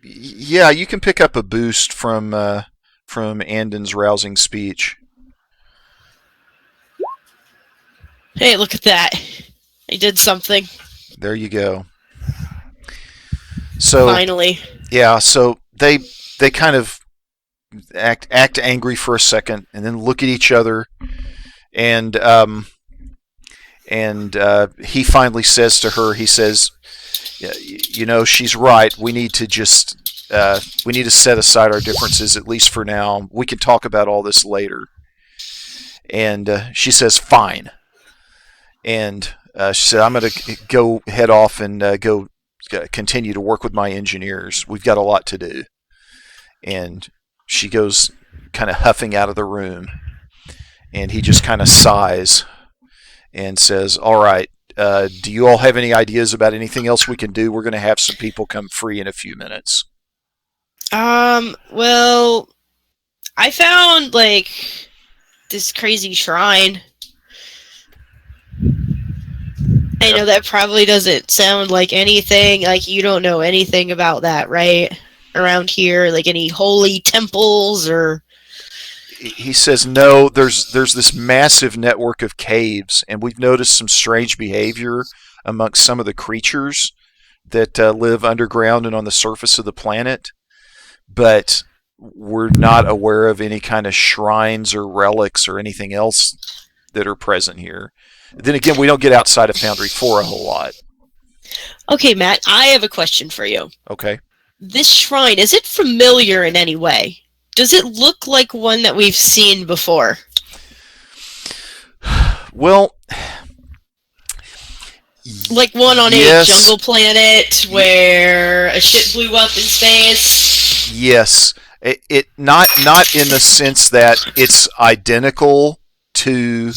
Yeah, you can pick up a boost from Andon's rousing speech. Hey, look at that. I did something. There you go. So Finally. yeah, so they kind of act angry for a second, and then look at each other, and he finally says to her, he says, she's right. We need to set aside our differences, at least for now. We can talk about all this later. And she says, fine. And she said, I'm going to go head off and go continue to work with my engineers. We've got a lot to do. And she goes kind of huffing out of the room, and he just kind of sighs and says, "All right, do you all have any ideas about anything else we can do? We're going to have some people come free in a few minutes." Well, I found, this crazy shrine. I know that probably doesn't sound like anything, you don't know anything about that, right? Around here, any holy temples or... He says, "No, there's this massive network of caves, and we've noticed some strange behavior amongst some of the creatures that live underground and on the surface of the planet, but we're not aware of any kind of shrines or relics or anything else that are present here. Then again, we don't get outside of Foundry 4 a whole lot." Okay, Matt, I have a question for you. Okay. This shrine, is it familiar in any way? Does it look like one that we've seen before? Well, like one on yes. a jungle planet where a ship blew up in space? Yes. It not in the sense that it's identical to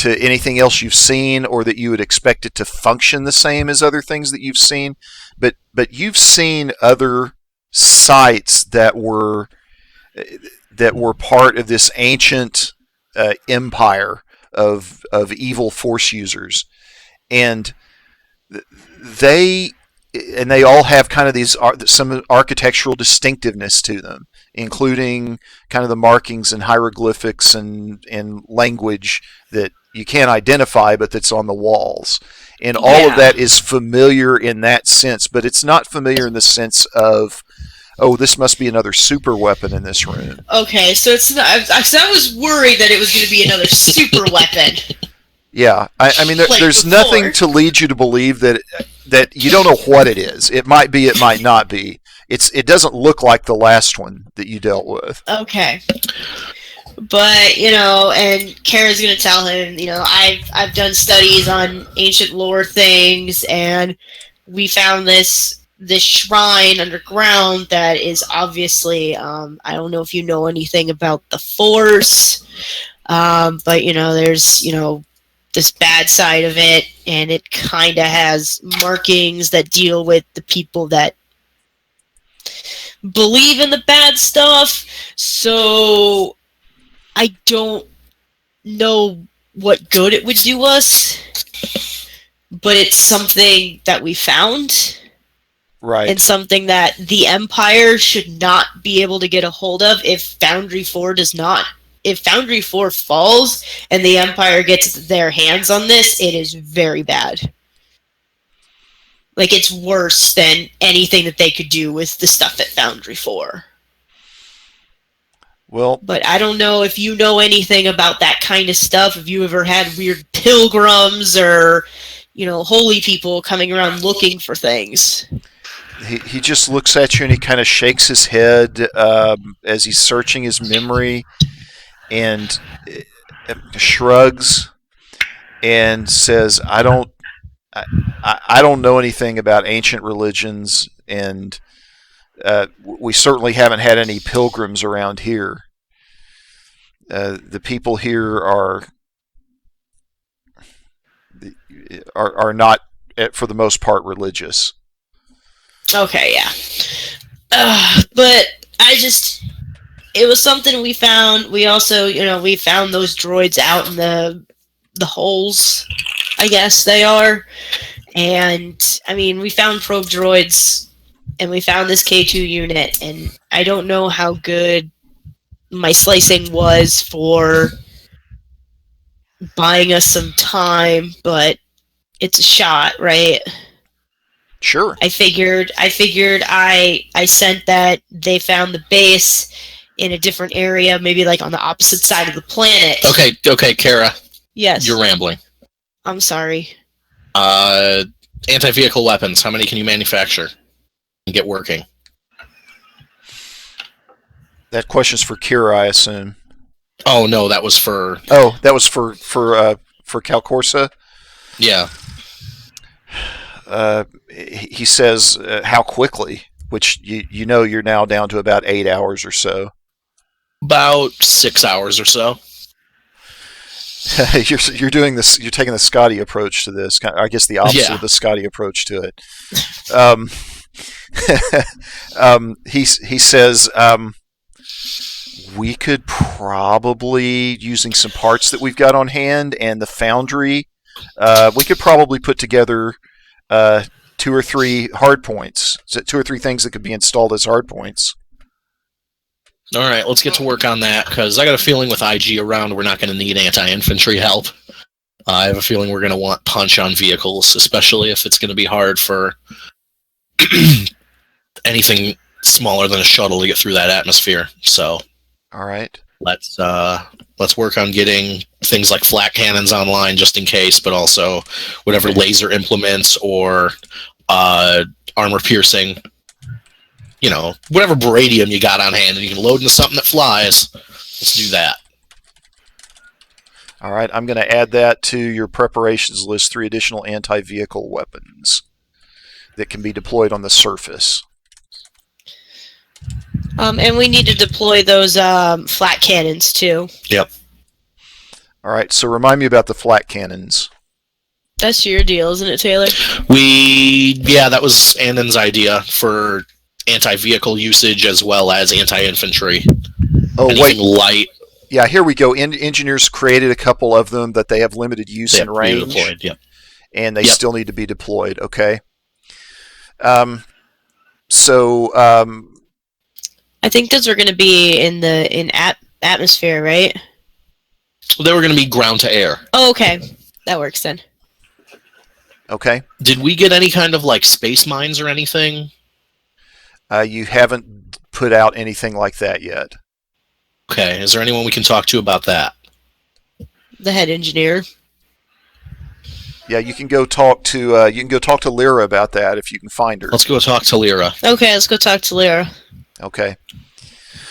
anything else you've seen, or that you would expect it to function the same as other things that you've seen, but you've seen other sites that were part of this ancient empire of evil force users, and they all have kind of these some architectural distinctiveness to them, including kind of the markings and hieroglyphics and language that you can't identify, but that's on the walls. And all of that is familiar in that sense, but it's not familiar in the sense of, oh, this must be another super weapon in this room. Okay, so it's not. I was worried that it was going to be another super weapon. Yeah, I mean, there's before. nothing to lead you to believe that you don't know what it is. It might be, it might not be. It doesn't look like the last one that you dealt with. Okay. But, and Kara's going to tell him, I've done studies on ancient lore things, and we found this shrine underground that is obviously, I don't know if you know anything about the Force, but, there's, this bad side of it, and it kind of has markings that deal with the people that believe in the bad stuff. So I don't know what good it would do us, but it's something that we found. Right. And something that the Empire should not be able to get a hold of if Foundry 4 does not. If Foundry 4 falls and the Empire gets their hands on this, it is very bad. It's worse than anything that they could do with the stuff at Foundry 4. Well, but I don't know if you know anything about that kind of stuff. If you ever had weird pilgrims or, holy people coming around looking for things. He just looks at you and he kind of shakes his head as he's searching his memory, and shrugs and says, I don't know anything about ancient religions, and we certainly haven't had any pilgrims around here. The people here are not, for the most part, religious. Okay, yeah. But it was something we found. We also, we found those droids out in the holes, I guess they are. And, we found probe droids, and we found this K2 unit, and I don't know how good my slicing was for buying us some time, but it's a shot, right? Sure. I figured I sent that they found the base in a different area, maybe on the opposite side of the planet. Okay, Kara. Yes. You're rambling. I'm sorry. Anti-vehicle weapons, how many can you manufacture and get working? That question's for Kira, I assume. Oh, no, that was for... Oh, that was for Calcorsa? Yeah. He says, how quickly? which you know you're now down to about 8 hours or so. About 6 hours or so. You're doing this. You're taking the Scotty approach to this. I guess the opposite Yeah. of the Scotty approach to it. He says we could probably, using some parts that we've got on hand and the foundry, we could probably put together 2 or 3 hard points. So 2 or 3 things that could be installed as hard points. All right, let's get to work on that, because I got a feeling with IG around, we're not going to need anti-infantry help. I have a feeling we're going to want punch on vehicles, especially if it's going to be hard for anything smaller than a shuttle to get through that atmosphere. So, all right, let's work on getting things like flak cannons online just in case, but also whatever laser implements or armor piercing. You know, whatever beradium you got on hand and you can load into something that flies, let's do that. All right, I'm going to add that to your preparations list, 3 additional anti-vehicle weapons that can be deployed on the surface. And we need to deploy those flat cannons, too. Yep. All right, so remind me about the flat cannons. That's your deal, isn't it, Taylor? That was Annan's idea for anti-vehicle usage as well as anti-infantry. Oh, anything light. Yeah, here we go. Engineers created a couple of them that they have limited use and range, and they still need to be deployed. Okay. I think those are going to be in atmosphere, right? Well, they were going to be ground to air. Oh, okay, that works then. Okay. Did we get any kind of like space mines or anything? You haven't put out anything like that yet. Okay. Is there anyone we can talk to about that? The head engineer. Yeah, you can go talk to Lyra about that if you can find her. Let's go talk to Lyra. Okay, let's go talk to Lyra. Okay.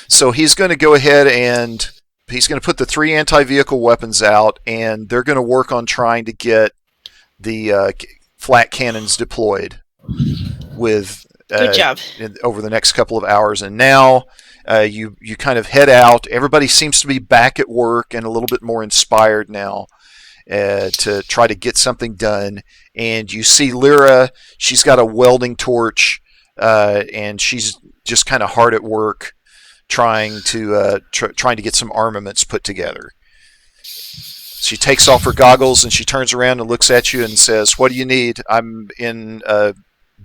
So he's going to go ahead and he's going to put the 3 anti-vehicle weapons out, and they're going to work on trying to get the flat cannons deployed with good job over the next couple of hours. And now you kind of head out. Everybody seems to be back at work and a little bit more inspired now to try to get something done. And you see Lyra, she's got a welding torch, and she's just kind of hard at work trying to get some armaments put together. She takes off her goggles and she turns around and looks at you and says, "What do you need? I'm in a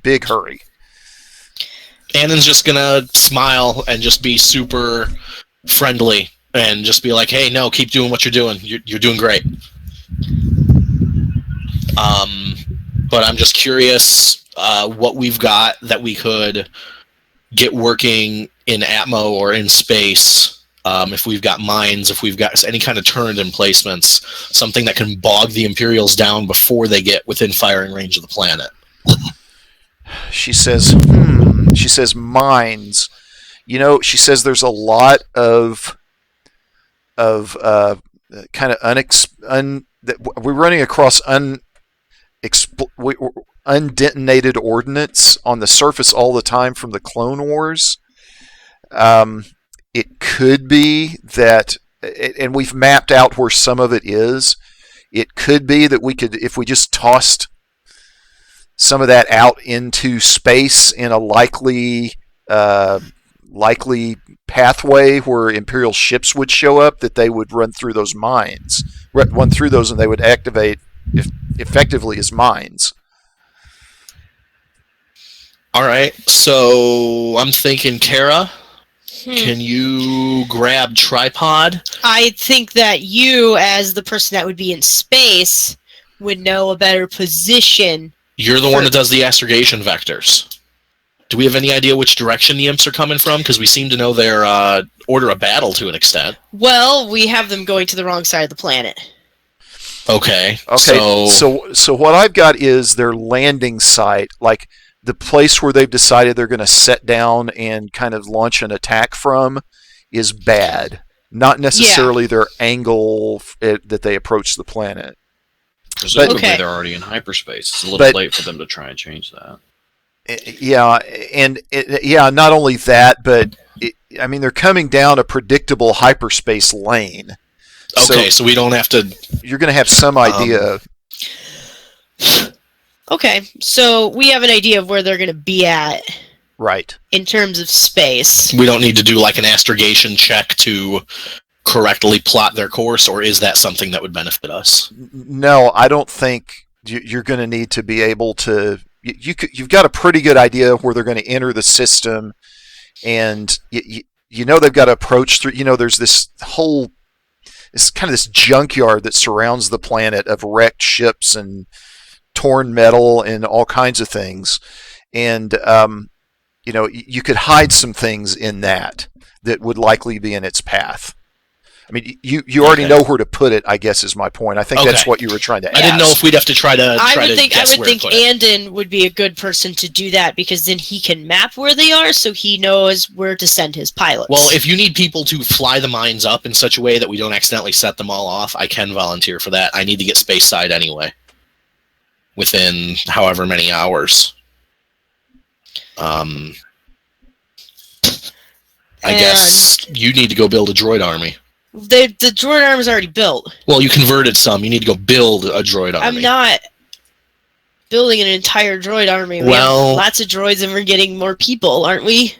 big hurry." Annan's just gonna smile and just be super friendly and just be like, "Hey, no, keep doing what you're doing. You're doing great." But I'm just curious what we've got that we could get working in Atmo or in space. If we've got mines, if we've got any kind of turned emplacements, something that can bog the Imperials down before they get within firing range of the planet. She says, She says mines. You know, she says there's a lot of kind of we're running across undetonated ordnance on the surface all the time from the Clone Wars. It could be that, and we've mapped out where some of it is. It could be that we could, if we just tossed some of that out into space in a likely pathway where Imperial ships would show up, that they would run through those mines, and they would activate effectively as mines. All right, so I'm thinking, Kara, can you grab tripod? I think that you, as the person that would be in space, would know a better position. You're the one that does the astrogation vectors. Do we have any idea which direction the imps are coming from? Because we seem to know their order of battle to an extent. Well, we have them going to the wrong side of the planet. Okay. So what I've got is their landing site, like the place where they've decided they're going to set down and kind of launch an attack from, is bad. Not necessarily their angle that they approach the planet. Presumably they're already in hyperspace. It's a little late for them to try and change that. Yeah, and not only that, but I mean, they're coming down a predictable hyperspace lane. Okay, so we don't have to. You're going to have some idea. Okay, so we have an idea of where they're going to be at. Right. In terms of space. We don't need to do like an astrogation check to correctly plot their course, or is that something that would benefit us? No, I don't think you're going to need to be able to. You've got a pretty good idea of where they're going to enter the system, and you know they've got to approach through. You know, there's this whole, it's kind of this junkyard that surrounds the planet of wrecked ships and torn metal and all kinds of things, and you know, you could hide some things in that would likely be in its path. I mean, you already know where to put it, I guess, is my point. I think that's what you were trying to ask. I didn't know if we'd have to try to I would think it. Andon would be a good person to do that, because then he can map where they are, so he knows where to send his pilots. Well, if you need people to fly the mines up in such a way that we don't accidentally set them all off, I can volunteer for that. I need to get space side anyway, within however many hours. I guess you need to go build a droid army. The droid army is already built. Well, you converted some. You need to go build a droid army. I'm not building an entire droid army. We have lots of droids and we're getting more people, aren't we?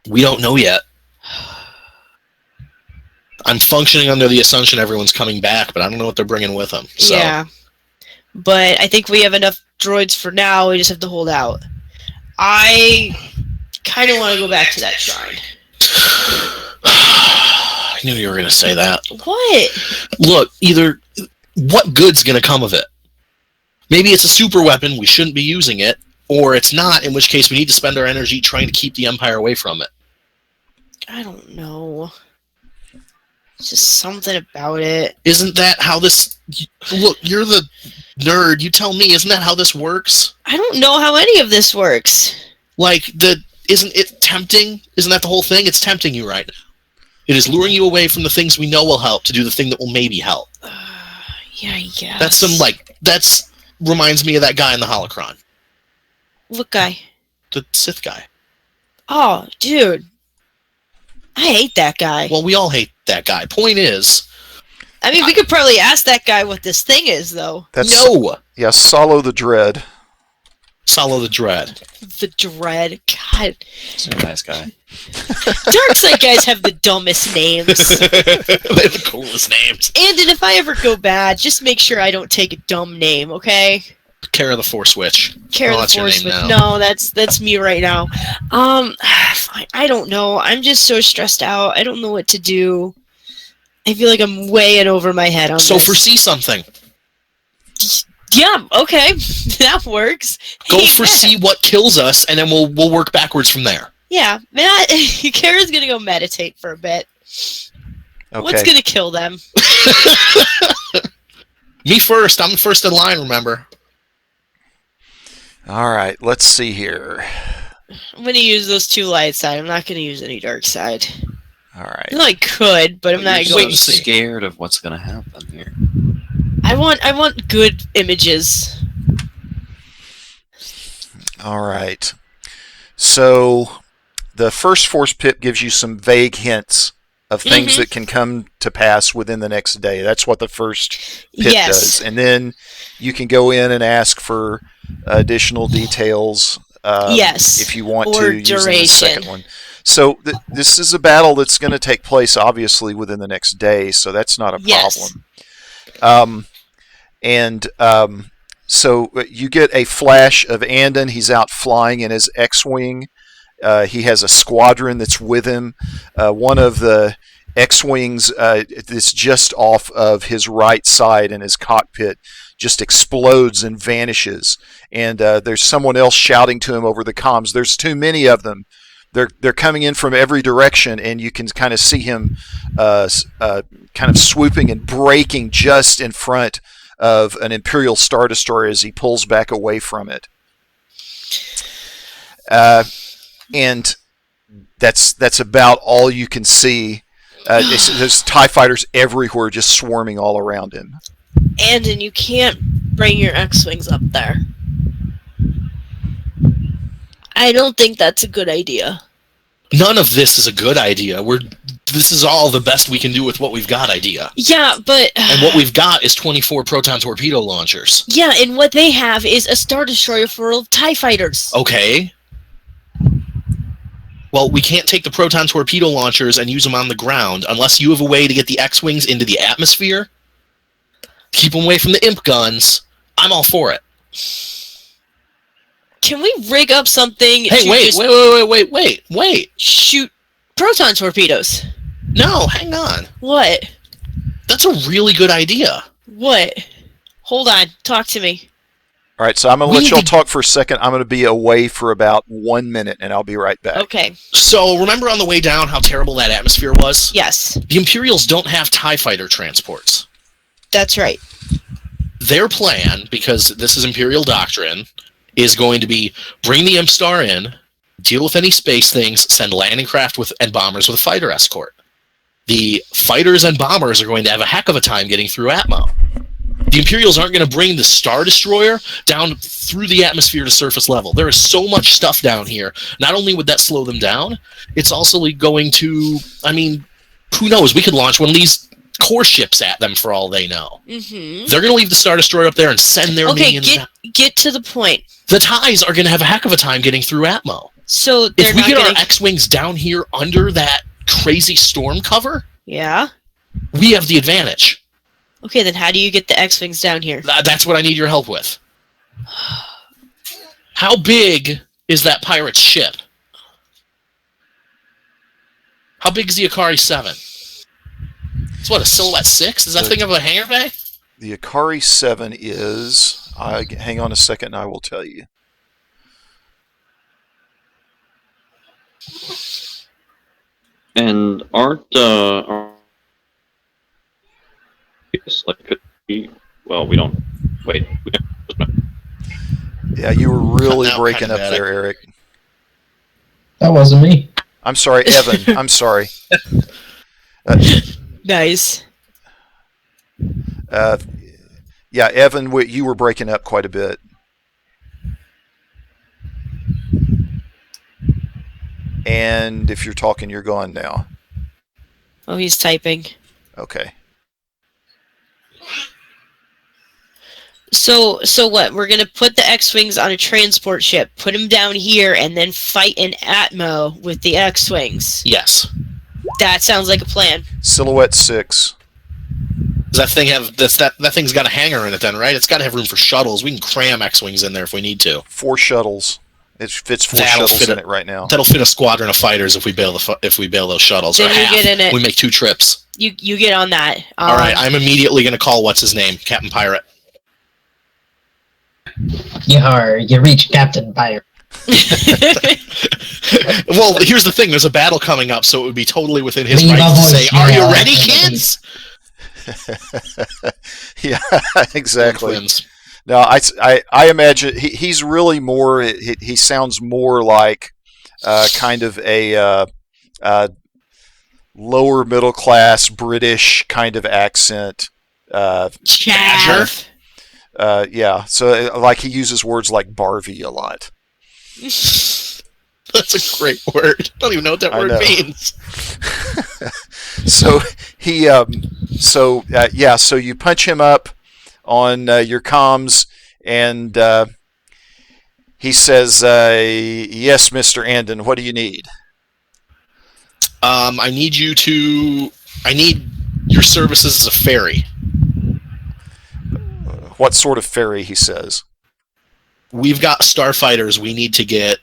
We don't know yet. I'm functioning under the assumption everyone's coming back, but I don't know what they're bringing with them. So. Yeah. But I think we have enough droids for now. We just have to hold out. I kind of want to go back to that shrine. I knew you were going to say that. What? Look, either what good's going to come of it? Maybe it's a super weapon, we shouldn't be using it, or it's not, in which case we need to spend our energy trying to keep the Empire away from it. I don't know. It's just something about it. Isn't that how this... Look, you're the nerd. You tell me, isn't that how this works? I don't know how any of this works. Like, isn't it tempting? Isn't that the whole thing? It's tempting you right now. It is luring you away from the things we know will help to do the thing that will maybe help. Yeah, I guess. That's reminds me of that guy in the holocron. What guy? The Sith guy. Oh, dude. I hate that guy. Well, we all hate that guy. Point is... I mean, we could probably ask that guy what this thing is, though. No! Yeah, Solo the Dread. Solo the Dread. The Dread. God. He's a nice guy. Dark side guys have the dumbest names. They have the coolest names. And if I ever go bad, just make sure I don't take a dumb name, okay? Care of the Force Witch. Care of the Force Witch. No, that's me right now. Fine. I don't know. I'm just so stressed out. I don't know what to do. I feel like I'm way in over my head on this. So foresee something. Yeah, okay. That works. Go foresee what kills us, and then we'll work backwards from there. Yeah, Kara's gonna go meditate for a bit. Okay. What's gonna kill them? Me first. I'm first in line, remember? All right, let's see here. I'm gonna use those two light side. I'm not gonna use any dark side. All right. I could, but I'm not going to. Scared of what's gonna happen here. I want good images. All right. So the first force pip gives you some vague hints of things that can come to pass within the next day. That's what the first pip does. And then you can go in and ask for additional details if you want to use the second one. So this is a battle that's going to take place, obviously, within the next day, so that's not a problem. So you get a flash of Andon. He's out flying in his X-Wing. He has a squadron that's with him. One of the X-Wings that's just off of his right side in his cockpit just explodes and vanishes. And there's someone else shouting to him over the comms. There's too many of them. They're coming in from every direction, and you can kind of see him kind of swooping and braking just in front of an Imperial Star Destroyer as he pulls back away from it. And that's about all you can see. There's TIE fighters everywhere just swarming all around him. And you can't bring your X-Wings up there. I don't think that's a good idea. None of this is a good idea. This is all the best we can do with what we've got idea. Yeah, but... And what we've got is 24 proton torpedo launchers. Yeah, and what they have is a Star Destroyer full of TIE fighters. Okay. Well, we can't take the proton torpedo launchers and use them on the ground unless you have a way to get the X-Wings into the atmosphere. Keep them away from the imp guns. I'm all for it. Can we rig up something Hey, wait. shoot proton torpedoes? No, hang on. What? That's a really good idea. What? Hold on. Talk to me. All right, so I'm going to let y'all talk for a second. I'm going to be away for about 1 minute, and I'll be right back. Okay. So, remember on the way down how terrible that atmosphere was? Yes. The Imperials don't have TIE fighter transports. That's right. Their plan, because this is Imperial doctrine, is going to be bring the Imp Star in, deal with any space things, send landing craft and bombers with a fighter escort. The fighters and bombers are going to have a heck of a time getting through Atmo. The Imperials aren't going to bring the Star Destroyer down through the atmosphere to surface level. There is so much stuff down here. Not only would that slow them down, it's also going to, I mean, who knows? We could launch one of these core ships at them for all they know. Mm-hmm. They're going to leave the Star Destroyer up there and send their minions down. Get to the point. The TIEs are going to have a heck of a time getting through Atmo. So if we get our X-Wings down here under that crazy storm cover, yeah, we have the advantage. Okay, then how do you get the X-Wings down here? That's what I need your help with. How big is that pirate ship? How big is the Akari 7? It's what, a Silhouette 6? Is that thing of a hangar bay? The Akari 7 is... hang on a second and I will tell you. And aren't could be, well, we don't wait. Yeah, you were really Now, breaking up there, Eric. That wasn't me. I'm sorry, Evan. I'm sorry. Nice. Yeah, Evan, you were breaking up quite a bit. And if you're talking, you're gone now. Oh, he's typing. Okay. So what? We're gonna put the X-Wings on a transport ship, put them down here, and then fight in Atmo with the X-Wings. Yes. That sounds like a plan. Silhouette 6. Does that thing have that thing's got a hangar in it then, right? It's got to have room for shuttles. We can cram X-Wings in there if we need to. 4 shuttles. It fits 4 shuttles in it right now. That'll fit a squadron of fighters if we bail those shuttles. Then or you half. get in it. We make 2 trips. You get on that. All right, I'm immediately going to call what's his name, Captain Pirate. You reach Captain Pirate. Well, here's the thing. There's a battle coming up, so it would be totally within his Leave right a to say, voicemail "Are you at ready, the kids?" Yeah, exactly. Twins. No, I imagine he's really more. He sounds more like kind of a lower middle class British kind of accent. Chav. Yeah, so like he uses words like "barvy" a lot. That's a great word. I don't even know what that word means. So he, so you punch him up on your comms, and he says, "Yes, Mr. Andon, what do you need?" I need your services as a ferry. What sort of ferry? He says. We've got starfighters we need to get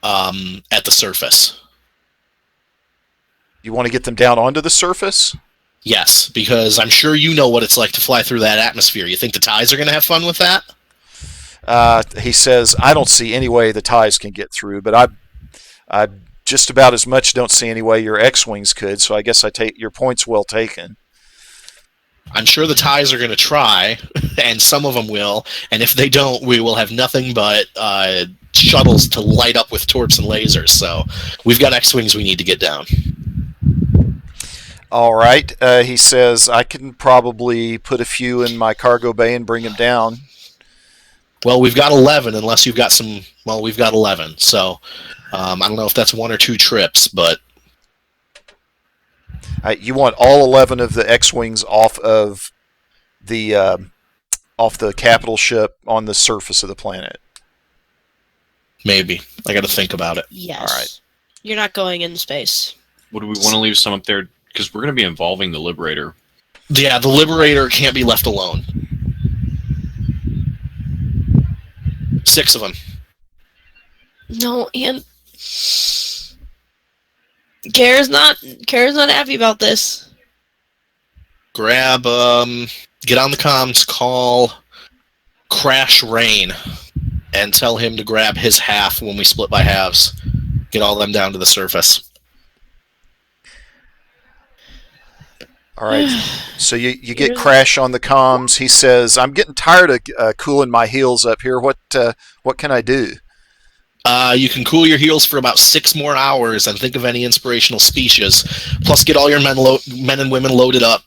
at the surface. You want to get them down onto the surface? Yes, because I'm sure you know what it's like to fly through that atmosphere. You think the TIEs are going to have fun with that? He says, "I don't see any way the TIEs can get through, but I just about as much don't see any way your X-Wings could, so I guess I take your point's well taken." I'm sure the TIEs are going to try, and some of them will, and if they don't, we will have nothing but shuttles to light up with torps and lasers, so we've got X-Wings we need to get down. All right, he says, "I can probably put a few in my cargo bay and bring them down." Well, we've got 11, unless you've got some... Well, we've got 11, so... I don't know if that's 1 or 2 trips, but... You want all 11 of the X-Wings off the capital ship on the surface of the planet. Maybe. I got to think about it. Yes. All right. You're not going in space. Would we want to leave some up there? Because we're going to be involving the Liberator. Yeah, the Liberator can't be left alone. 6 of them. No, and Kara's not happy about this. Grab, get on the comms, call Crash Rain, and tell him to grab his half when we split by halves. Get all them down to the surface. All right. So you get Crash on the comms. He says, "I'm getting tired of cooling my heels up here. What can I do?" You can cool your heels for about 6 more hours and think of any inspirational speeches. Plus, get all your men and women loaded up.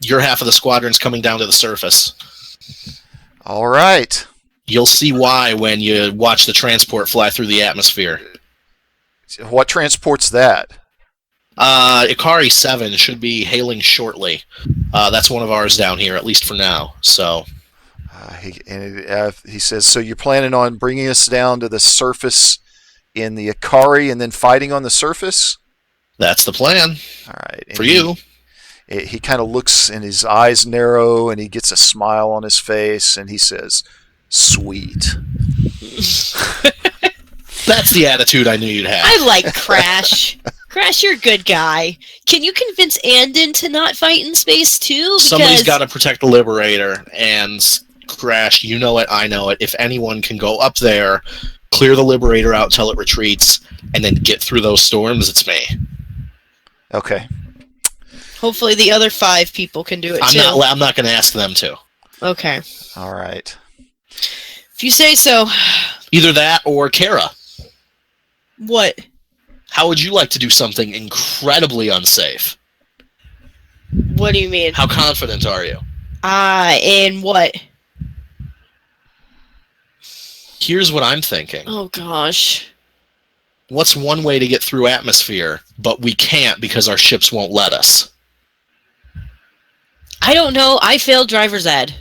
Your half of the squadron's coming down to the surface. All right. You'll see why when you watch the transport fly through the atmosphere. What transport's that? Ikari 7 should be hailing shortly. That's one of ours down here, at least for now. So... He says, "So you're planning on bringing us down to the surface in the Ikari and then fighting on the surface?" That's the plan. All right. For you. He kind of looks and his eyes narrow and he gets a smile on his face and he says, "Sweet." That's the attitude I knew you'd have. I like Crash. Crash, you're a good guy. Can you convince Andon to not fight in space too? Somebody's got to protect the Liberator, and Crash, you know it, I know it. If anyone can go up there, clear the Liberator out till it retreats, and then get through those storms, it's me. Okay. Hopefully the other 5 people can do it too. I'm not going to ask them to. Okay. All right. If you say so. Either that or Kara. What? How would you like to do something incredibly unsafe? What do you mean? How confident are you? In what? Here's what I'm thinking. Oh, gosh. What's one way to get through atmosphere, but we can't because our ships won't let us? I don't know. I failed driver's ed.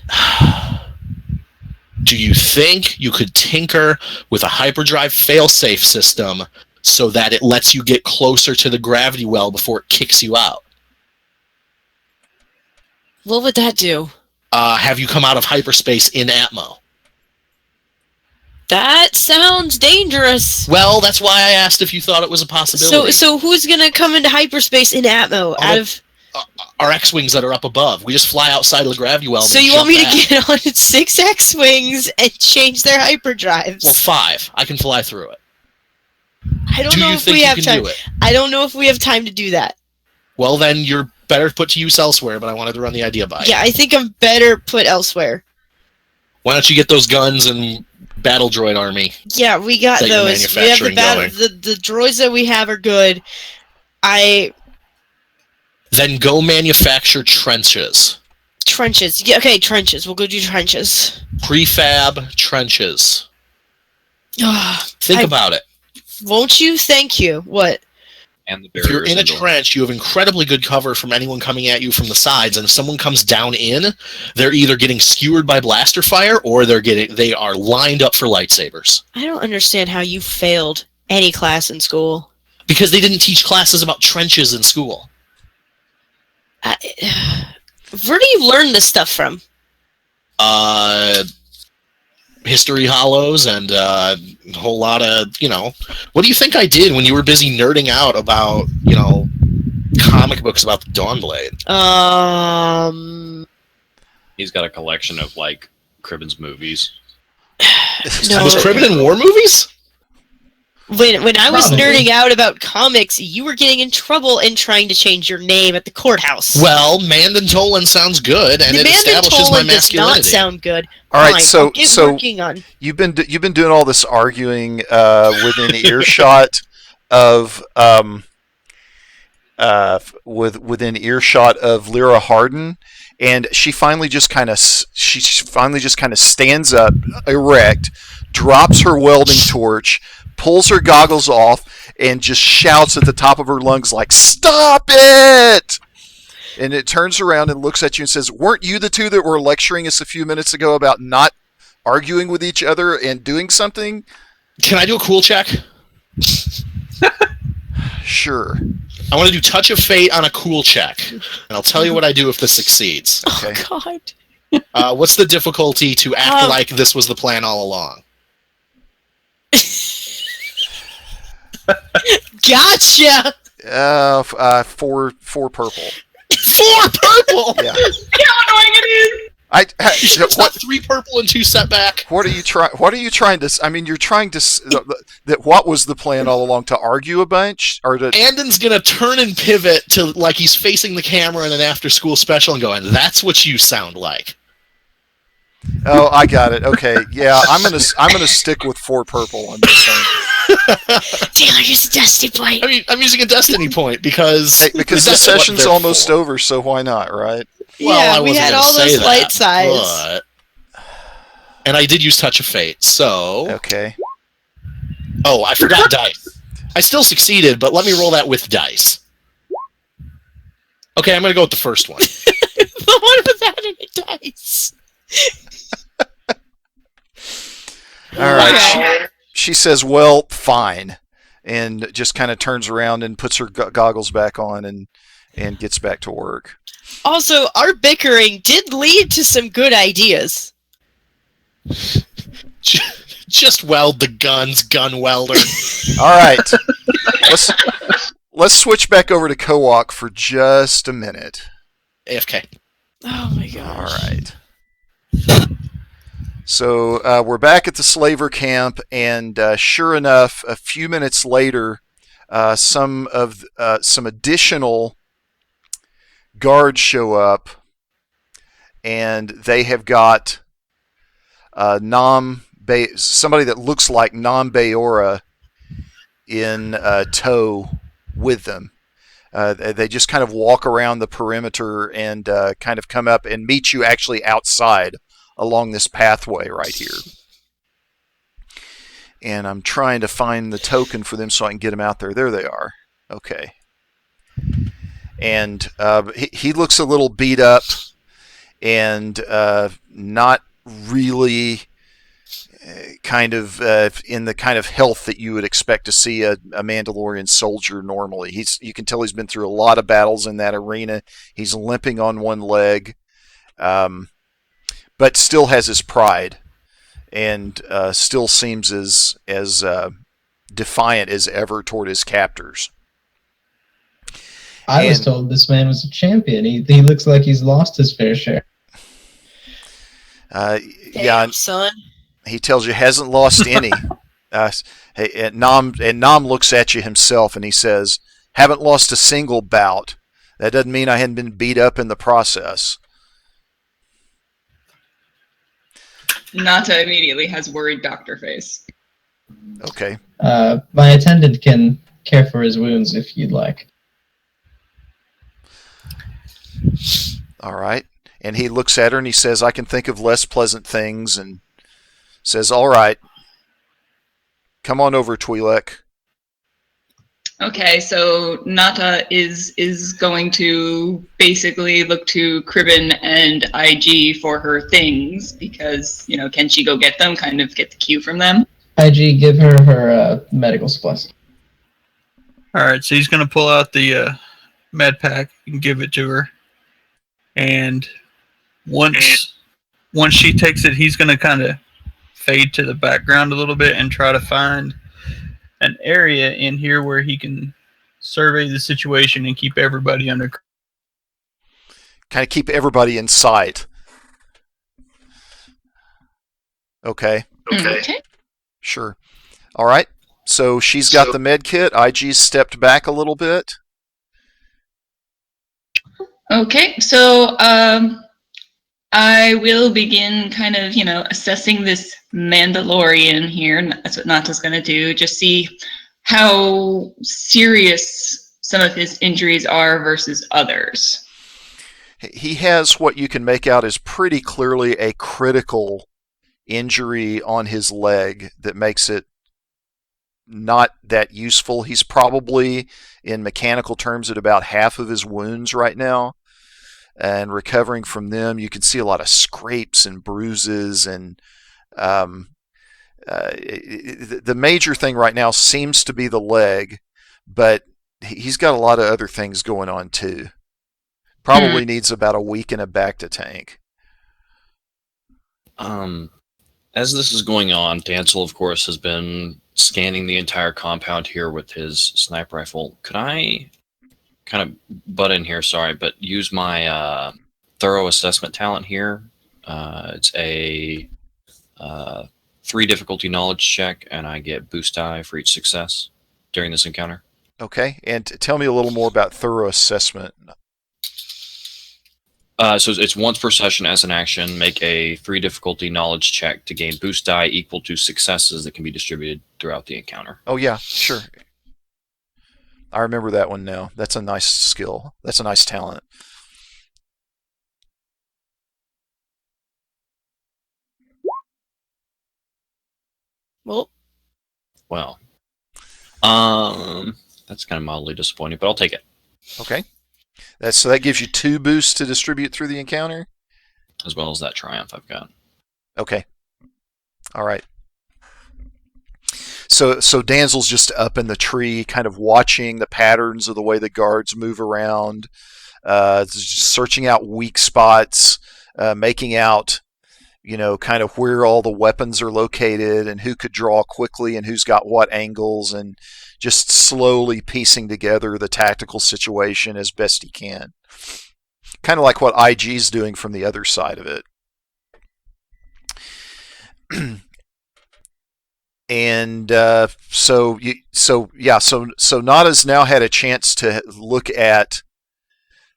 Do you think you could tinker with a hyperdrive failsafe system so that it lets you get closer to the gravity well before it kicks you out? What would that do? Have you come out of hyperspace in Atmo? That sounds dangerous. Well, that's why I asked if you thought it was a possibility. So who's gonna come into hyperspace in Atmo? Our X-Wings that are up above. We just fly outside of the gravity well. So you want me to get on 6 X-Wings and change their hyperdrives? Well, 5. I can fly through it. I don't know if we have time. I don't know if we have time to do that. Well, then you're better put to use elsewhere, but I wanted to run the idea by you. Yeah, I think I'm better put elsewhere. Why don't you get those guns and battle droid army? Yeah, we got those. We have the droids that we have are good. Then go manufacture trenches. Trenches. Yeah, okay, trenches. We'll go do trenches. Prefab trenches. Think about it. Won't you? Thank you. What? And the if you're in a trench, you have incredibly good cover from anyone coming at you from the sides, and if someone comes down in, they're either getting skewered by blaster fire or they are lined up for lightsabers. I don't understand how you failed any class in school. Because they didn't teach classes about trenches in school. Where do you learn this stuff from? History hollows and a whole lot of, what do you think I did when you were busy nerding out about, comic books about the Dawnblade? He's got a collection of, Cribben's movies. No. Was Cribben in war movies? When I was nerding out about comics, you were getting in trouble and trying to change your name at the courthouse. Well, Mandan-Tolan sounds good, and it establishes my masculinity. Does not sound good. All right, Fine, so you've been doing all this arguing within earshot of within earshot of Lyra Harden, and she finally just kind of stands up erect, drops her welding torch, pulls her goggles off, and just shouts at the top of her lungs like, "Stop it!" And it turns around and looks at you and says, "Weren't you the two that were lecturing us a few minutes ago about not arguing with each other and doing something?" Can I do a cool check? Sure. I want to do Touch of Fate on a cool check, and I'll tell you what I do if this succeeds. Okay. Oh, God. What's the difficulty to act like this was the plan all along? Gotcha! 4 purple. 4 purple! Yeah. How annoying it is! What? 3 purple and 2 setback. What are you trying to? I mean, you're trying to. That what was the plan all along? To argue a bunch, or to? Andon's gonna turn and pivot to like he's facing the camera in an after-school special and going, "That's what you sound like." Oh, I got it. Okay, yeah, I'm gonna stick with 4 purple on this one. Taylor, use a destiny point. I mean, I'm using a destiny point because Hey, because the that's what session's they're almost for. over, so why not, right? Well, I Yeah, we wasn't had gonna all say those that, light sides. but- And I did use Touch of Fate, so... Okay. Oh, I forgot dice. I still succeeded, but let me roll that with dice. Okay, I'm going to go with the first one. The one without any dice. All right. Okay. She says, "Well, fine," and just kind of turns around and puts her goggles back on and gets back to work. Also, our bickering did lead to some good ideas. Just weld the guns, gun welder. All right. Let's switch back over to Kowak for just a minute. AFK. Oh my gosh. All right. So we're back at the slaver camp, and sure enough, a few minutes later, some additional guards show up, and they have got somebody that looks like Nam Bayora in tow with them. They just kind of walk around the perimeter and kind of come up and meet you actually outside along this pathway right here. And I'm trying to find the token for them so I can get them out there. There they are. Okay. And he looks a little beat up and not really kind of in the kind of health that you would expect to see a Mandalorian soldier normally. You can tell he's been through a lot of battles in that arena. He's limping on one leg, but still has his pride and still seems as defiant as ever toward his captors. I was told this man was a champion. He looks like he's lost his fair share. Yeah, son. he tells you hasn't lost any. And Nam looks at you himself and he says, "Haven't lost a single bout. That doesn't mean I hadn't been beat up in the process." Nata immediately has worried doctor face. Okay. My attendant can care for his wounds if you'd like. All right. And he looks at her and he says, "I can think of less pleasant things," and says, "All right. Come on over, Twi'lek." Okay, so Nata is going to basically look to Cribben and IG for her things because, can she go get them, kind of get the cue from them? IG, give her medical supplies. All right, so he's going to pull out the med pack and give it to her. And once she takes it, he's going to kind of fade to the background a little bit and try to find an area in here where he can survey the situation and keep everybody under. Kind of keep everybody in sight. Okay. Okay. Sure. All right. So she's got the med kit. IG's stepped back a little bit. Okay, so I will begin kind of, assessing this Mandalorian here, and that's what Nata's going to do, just see how serious some of his injuries are versus others. He has what you can make out as pretty clearly a critical injury on his leg that makes it not that useful. He's probably, in mechanical terms, at about half of his wounds right now, and recovering from them. You can see a lot of scrapes and bruises, and the major thing right now seems to be the leg, but he's got a lot of other things going on too. Probably needs about a week and a back to tank. As this is going on, Dancel, of course, has been scanning the entire compound here with his sniper rifle. Could I kind of butt in here, sorry, but use my thorough assessment talent here? It's a 3 difficulty knowledge check, and I get boost die for each success during this encounter. Okay, and tell me a little more about thorough assessment. So it's once per session as an action. Make a 3 difficulty knowledge check to gain boost die equal to successes that can be distributed throughout the encounter. Oh yeah, sure. I remember that one now. That's a nice skill. That's a nice talent. Well, that's kind of mildly disappointing, but I'll take it. Okay. So that gives you 2 boosts to distribute through the encounter? As well as that triumph I've got. Okay. All right. So Danzel's just up in the tree, kind of watching the patterns of the way the guards move around, just searching out weak spots, making out, kind of where all the weapons are located and who could draw quickly and who's got what angles, and just slowly piecing together the tactical situation as best he can. Kind of like what IG's doing from the other side of it. And so Nada's now had a chance to look at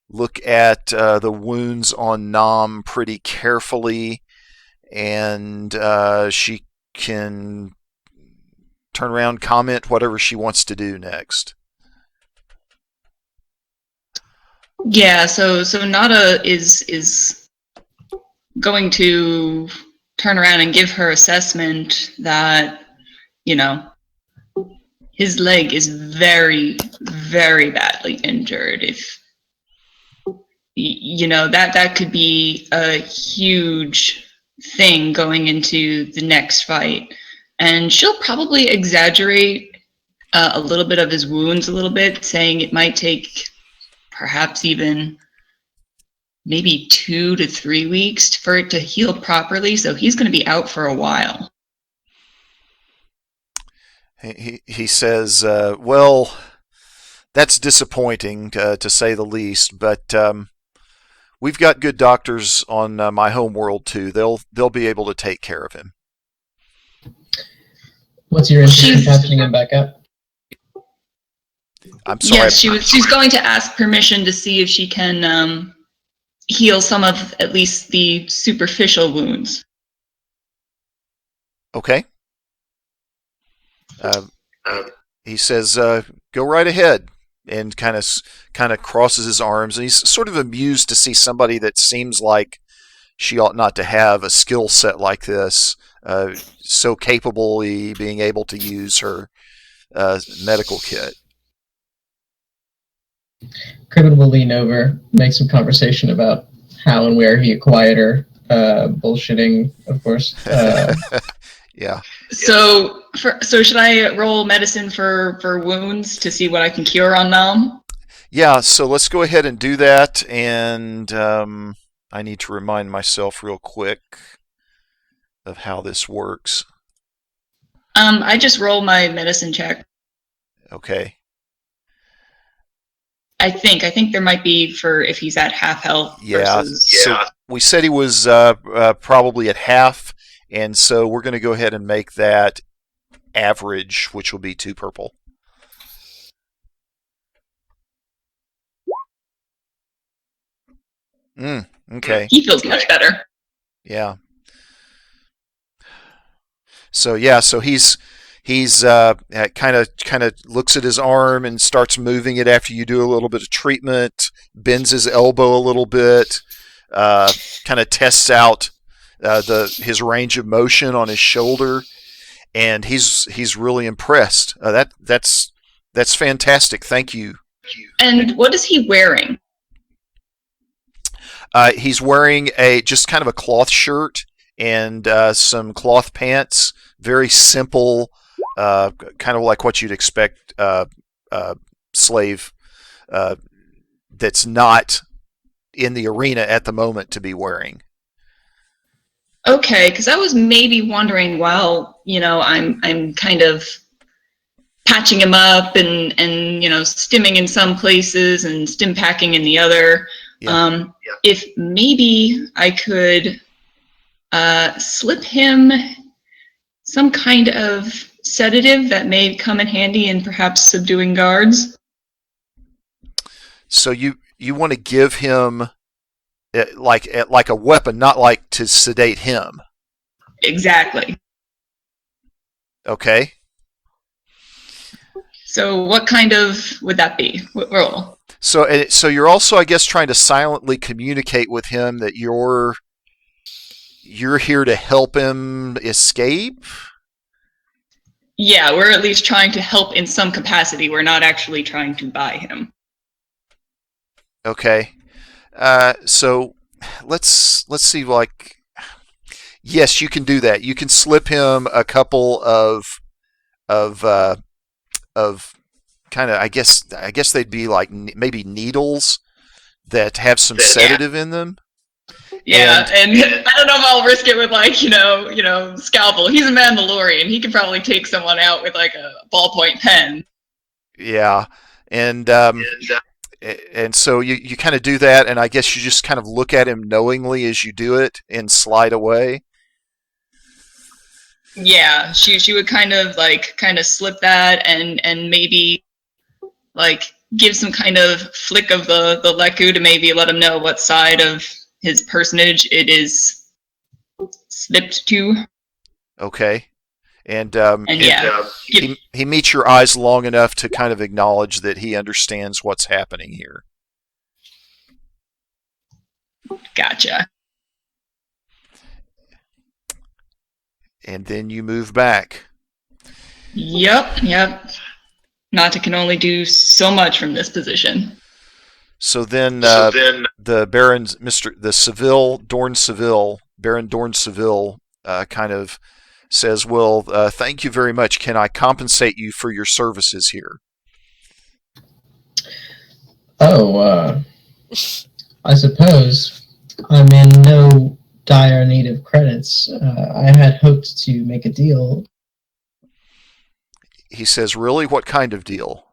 the wounds on Nam pretty carefully, and she can turn around, comment whatever she wants to do next. Yeah, so Nada is going to turn around and give her assessment that, his leg is very, very badly injured. If that could be a huge thing going into the next fight. And she'll probably exaggerate a little bit of his wounds a little bit, saying it might take perhaps even maybe 2 to 3 weeks for it to heal properly. So he's going to be out for a while. He says, well, that's disappointing to say the least, but we've got good doctors on my home world too. They'll be able to take care of him. What's your interest in patching him back up? I'm sorry. Yes, she's going to ask permission to see if she can heal some of at least the superficial wounds. Okay. He says, "Go right ahead," and kind of crosses his arms, and he's sort of amused to see somebody that seems like she ought not to have a skill set like this, so capably being able to use her medical kit. Cribbin will lean over, make some conversation about how and where he acquired her, bullshitting, of course. Yeah. So should I roll medicine for wounds to see what I can cure on Nam? Yeah, so let's go ahead and do that, and I need to remind myself real quick of how this works. I just roll my medicine check. Okay. I think there might be for if he's at half health. Yeah. Versus... So we said he was probably at half, and so we're going to go ahead and make that average, which will be 2 purple. Okay. He feels much better. Yeah. So he's He's kind of looks at his arm and starts moving it after you do a little bit of treatment. Bends his elbow a little bit. Kind of tests out his range of motion on his shoulder, and he's really impressed. That's fantastic. Thank you. And what is he wearing? He's wearing just kind of a cloth shirt and some cloth pants. Very simple, kind of like what you'd expect slave that's not in the arena at the moment to be wearing. Okay, because I was maybe wondering, well, I'm kind of patching him up and stimming in some places and stim packing in the other. Yeah. If maybe I could slip him some kind of sedative that may come in handy in perhaps subduing guards. So you want to give him like a weapon, not like to sedate him. Exactly. Okay. So what kind of would that be? What role? So you're also, I guess, trying to silently communicate with him that you're here to help him escape? Yeah, we're at least trying to help in some capacity. We're not actually trying to buy him. Okay. So let's see, like, yes, you can do that. You can slip him a couple of kind of, I guess they'd be like maybe needles that have some sedative in them. Yeah, and I don't know if I'll risk it with scalpel. He's a Mandalorian. He could probably take someone out with like a ballpoint pen. Yeah, and so you kind of do that, and I guess you just kind of look at him knowingly as you do it and slide away. Yeah, she would kind of slip that and maybe like give some kind of flick of the leku to maybe let him know what side of his personage it is slipped to. Okay. And yeah, he meets your eyes long enough to kind of acknowledge that he understands what's happening here. Gotcha. And then you move back. Yep. Nata can only do so much from this position. So then the Baron's Baron Dorn Seville kind of says, well, thank you very much. Can I compensate you for your services here? Oh, I suppose I'm in no dire need of credits. I had hoped to make a deal. He says, really? What kind of deal?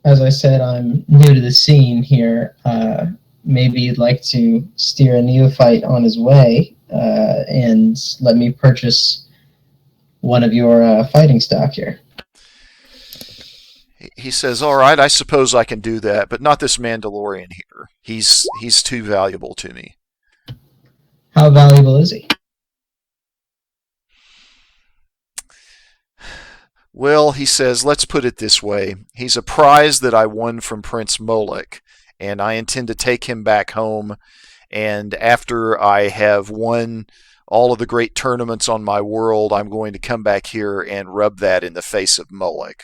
As I said, I'm new to the scene here. Maybe you'd like to steer a neophyte on his way and let me purchase one of your fighting stock here. He says, all right, I suppose I can do that, but not this Mandalorian here. He's too valuable to me. How valuable is he? Well, he says, let's put it this way. He's a prize that I won from Prince Molech, and I intend to take him back home, and after I have won all of the great tournaments on my world, I'm going to come back here and rub that in the face of Molech.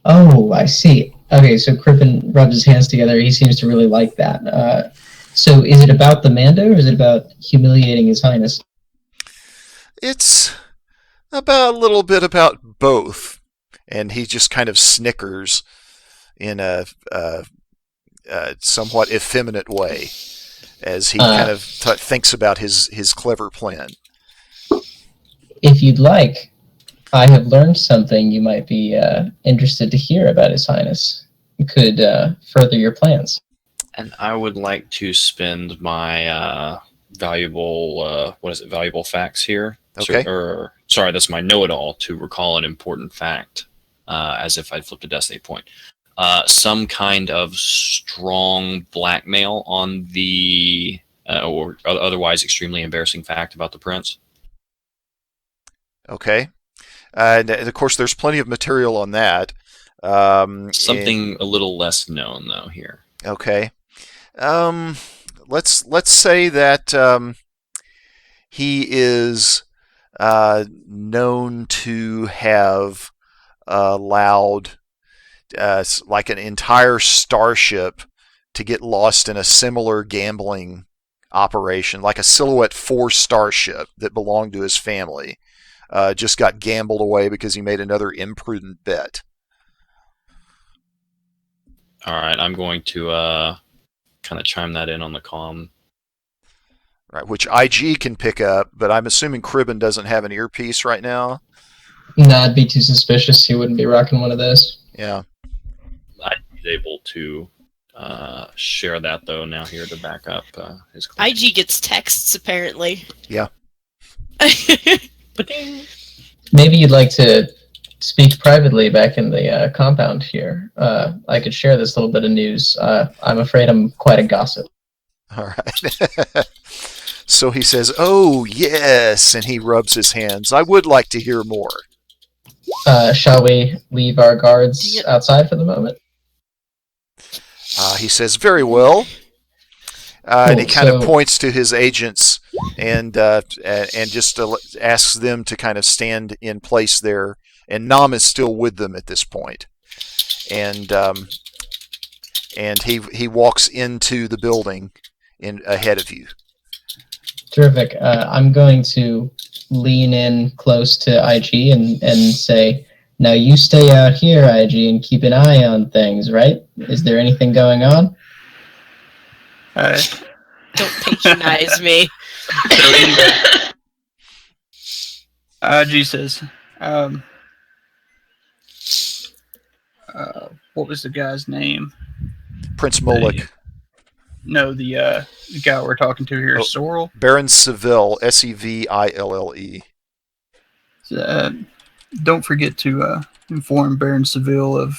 Oh, I see. Okay, so Crippen rubs his hands together. He seems to really like that. So is it about the Mando, or is it about humiliating His Highness? It's about a little bit about both. And he just kind of snickers in a somewhat effeminate way as he kind of thinks about his clever plan. If you'd like, I have learned something you might be interested to hear about His Highness. It could further your plans. And I would like to spend my valuable facts here. Okay. Sorry, that's my know-it-all to recall an important fact, as if I'd flipped a destiny point. Some kind of strong blackmail on the, or otherwise extremely embarrassing fact about the prince. Okay. And of course, there's plenty of material on that. Something a little less known though here. Okay. Let's say that he is known to have allowed like an entire starship to get lost in a similar gambling operation, like a Silhouette 4 starship that belonged to his family. Just got gambled away because he made another imprudent bet. All right, I'm going to kind of chime that in on the comm. Right, which IG can pick up, but I'm assuming Cribben doesn't have an earpiece right now. No, I'd be too suspicious. He wouldn't be rocking one of those. Yeah. He's able to share that though now here to back up his claim. IG gets texts apparently. Yeah. Maybe you'd like to speak privately back in the compound here. I could share this little bit of news. I'm afraid I'm quite a gossip. All right. So he says, "Oh, yes," and he rubs his hands. "I would like to hear more." Shall we leave our guards outside for the moment? He says, "Very well." And he Cool, kind of so- points to his agents and just asks them to kind of stand in place there. And Nam is still with them at this point. And he walks into the building ahead of you. Terrific. I'm going to lean in close to IG and say, now you stay out here, IG, and keep an eye on things, right? Is there anything going on? Don't patronize me. So anyway, IG says, what was the guy's name? Prince Moloch. No, the guy we're talking to here, Sorrel. Baron Seville, Seville. Don't forget to inform Baron Seville of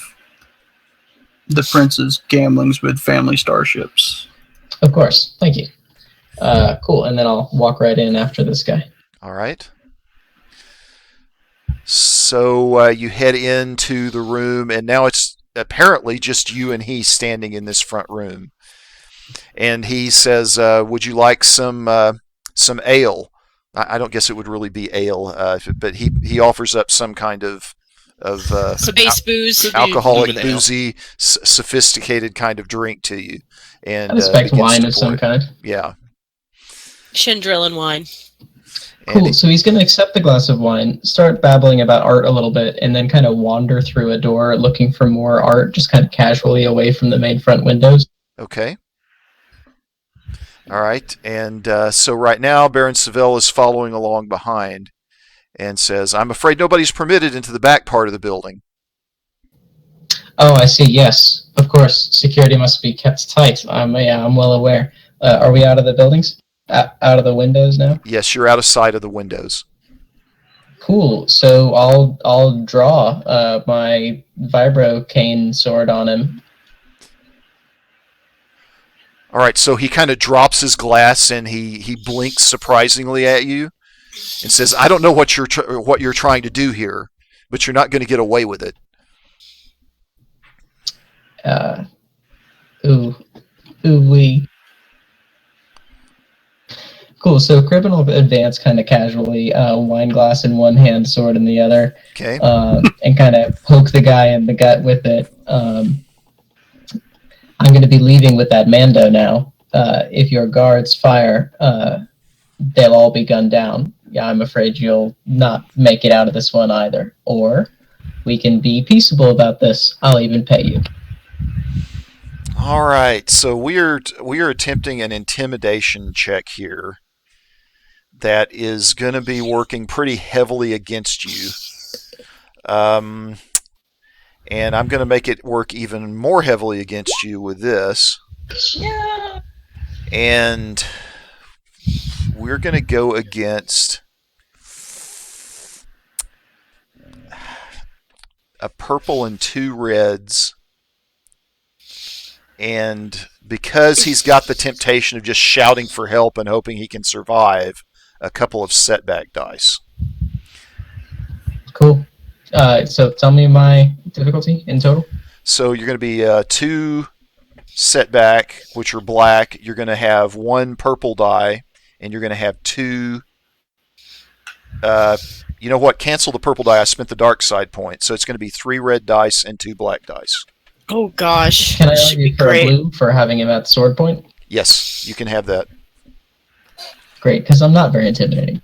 the prince's gamblings with family starships. Of course. Thank you. Cool. And then I'll walk right in after this guy. All right. So you head into the room, and now it's apparently just you and he standing in this front room. And he says, "Would you like some ale?" I don't guess it would really be ale, but he offers up some kind of So base booze. alcoholic, Lumen ale. boozy, sophisticated kind of drink to you. And I expect begins wine to of pour some it. kind. Yeah. Chandrillin wine. Cool. And So he's going to accept the glass of wine, start babbling about art a little bit, and then kind of wander through a door looking for more art, just kind of casually away from the main front windows. okay. All right. And so right now, Baron Seville is following along behind and says, "I'm afraid nobody's permitted into the back part of the building." Oh, I see. Yes, of course. Security must be kept tight. I'm well aware. Are we out of the buildings? Out of the windows now? Yes, you're out of sight of the windows. Cool. So I'll draw my vibro cane sword on him. All right, so he kind of drops his glass and he blinks surprisingly at you and says, "I don't know what you're trying to do here, but you're not going to get away with it." We. Cool. So Cribbin will advance kind of casually, wine glass in one hand, sword in the other, Okay. and kind of poke the guy in the gut with it. I'm going to be leaving with that Mando now. If your guards fire, they'll all be gunned down. Yeah, I'm afraid you'll not make it out of this one either. Or we can be peaceable about this. I'll even pay you. All right, so we are attempting an intimidation check here that is going to be working pretty heavily against you. And I'm going to make it work even more heavily against you with this. Yeah. And we're going to go against a purple and 2 reds. And because he's got the temptation of just shouting for help and hoping he can survive, a couple of setback dice. Cool. So tell me my difficulty in total. So you're going to be 2 setback, which are black. You're going to have 1 purple die, and you're going to have 2. You know what? Cancel the purple die. I spent the dark side point, so it's going to be 3 red dice and 2 black dice. Oh gosh. Can I Should be argue for great. a blue for having him at sword point? Yes, you can have that. Great, because I'm not very intimidating.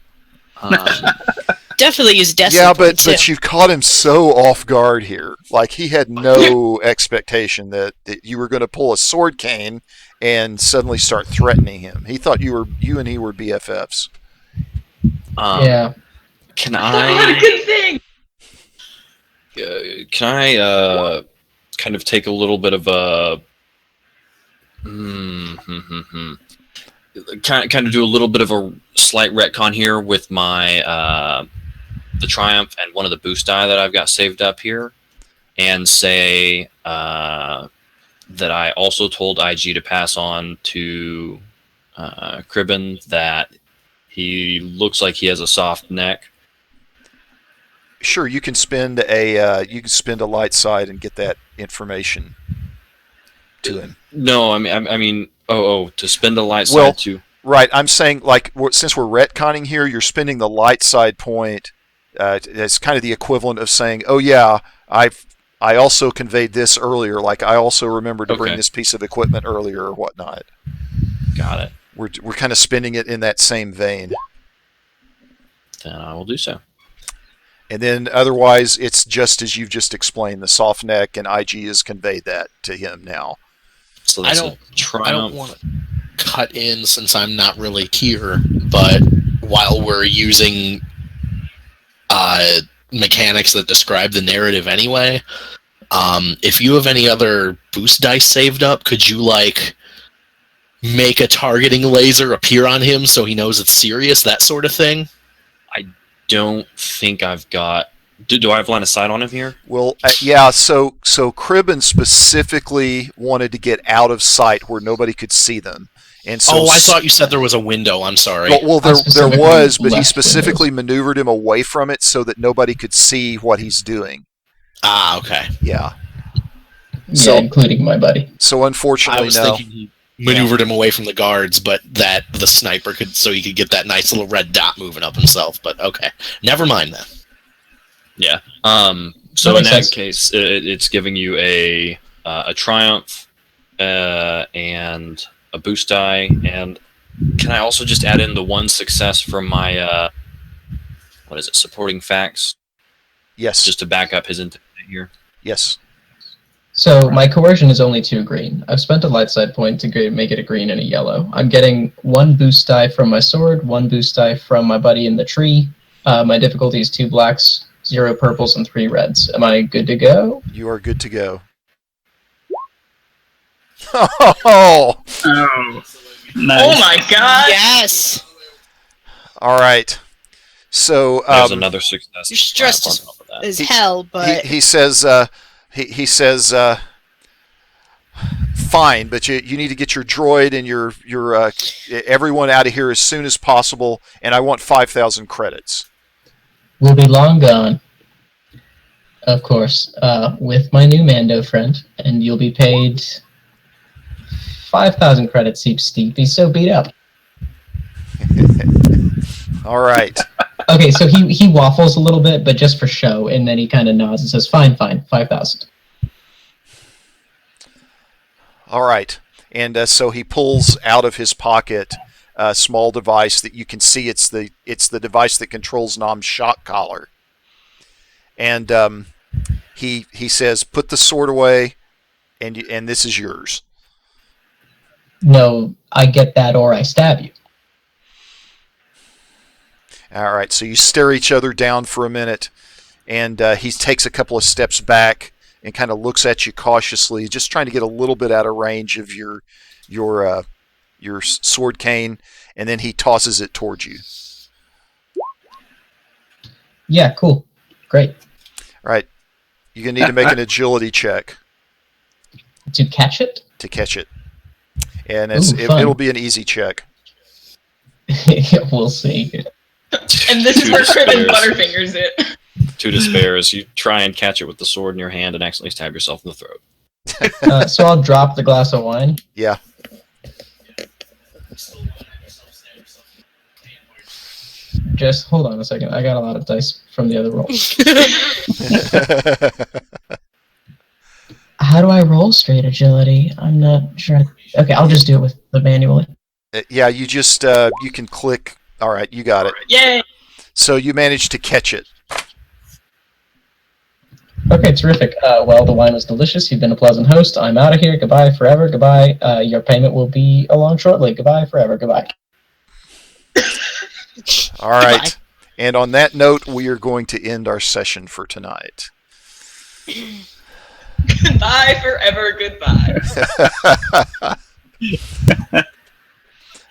Definitely use destiny. Yeah, points, but you caught him so off guard here. Like he had no expectation that you were going to pull a sword cane and suddenly start threatening him. He thought you and he were BFFs. Yeah. Can What a I good thing. kind of take a little bit of a kind of do a little bit of a slight retcon here with my the triumph and one of the boost die that I've got saved up here, and say that I also told IG to pass on to Cribben that he looks like he has a soft neck. Sure, you can spend a light side and get that information to him. No, I mean, to spend a light Well, side to. Right, I'm saying like since we're retconning here, you're spending the light side point. It's kind of the equivalent of saying, "Oh yeah, I also conveyed this earlier. Like I also remembered to bring this piece of equipment earlier or whatnot." Got it. We're kind of spending it in that same vein. Then I will do so. And then otherwise, it's just as you've just explained. The soft neck and IG has conveyed that to him now. So I that's don't a triumph. I don't want to cut in since I'm not really here, but while we're using mechanics that describe the narrative anyway, if you have any other boost dice saved up, could you like make a targeting laser appear on him so he knows it's serious, that sort of thing? I don't think I've got. Do I have line of sight on him here? Well, yeah. So Cribben specifically wanted to get out of sight where nobody could see them, and so. I thought you said there was a window. I'm sorry. Well, there was, but he specifically maneuvered him away from it so that nobody could see what he's doing. Ah, okay. Yeah. Yeah, including my buddy. So unfortunately, I was thinking he maneuvered him away from the guards, but that the sniper could, so he could get that nice little red dot moving up himself. But okay, never mind then. Yeah. So in that sense. case, it's giving you a triumph and a boost die, and can I also just add in the 1 success from my supporting facts, Yes. just to back up his intimidate here? Yes. So my coercion is only 2 green. I've spent a light side point to make it a green and a yellow. I'm getting 1 boost die from my sword, 1 boost die from my buddy in the tree. My difficulty is 2 blacks, 0 purples, and 3 reds. Am I good to go? You are good to go. Oh, nice. Oh my god! Yes. All right. So There's another success. You're stressed on top of that. as hell, but he says he says fine, but you need to get your droid and your everyone out of here as soon as possible, and I want 5,000 credits. We'll be long gone. Of course, with my new Mando friend, and you'll be paid 5,000 credits. Seems steep. He's so beat up. All right. Okay, so he waffles a little bit, but just for show, and then he kind of nods and says, "Fine, 5,000." All right. And so he pulls out of his pocket a small device that you can see. It's the device that controls Nom's shock collar. And he says, "Put the sword away, and this is yours." No, I get that, or I stab you. All right. So you stare each other down for a minute, and he takes a couple of steps back and kind of looks at you cautiously, just trying to get a little bit out of range of your sword cane, and then he tosses it towards you. Yeah, cool. Great. All right. You're going to need to make an agility check To catch it? to catch it. And Fun. it'll be an easy check. We'll see. And this is where Crib and Butterfingers it. to despair as you try and catch it with the sword in your hand and accidentally stab yourself in the throat. So I'll drop the glass of wine. Yeah. Just hold on a second. I got a lot of dice from the other roll. How do I roll straight agility? I'm not sure. Okay, I'll just do it with the manually. Yeah, you just you can click. All right, you got it. Yay! So you managed to catch it. Okay, terrific. Well, the wine was delicious. You've been a pleasant host. I'm out of here. Goodbye forever. Goodbye. Your payment will be along shortly. Goodbye forever. Goodbye. All right. Goodbye. And on that note, we are going to end our session for tonight. Goodbye forever. Goodbye.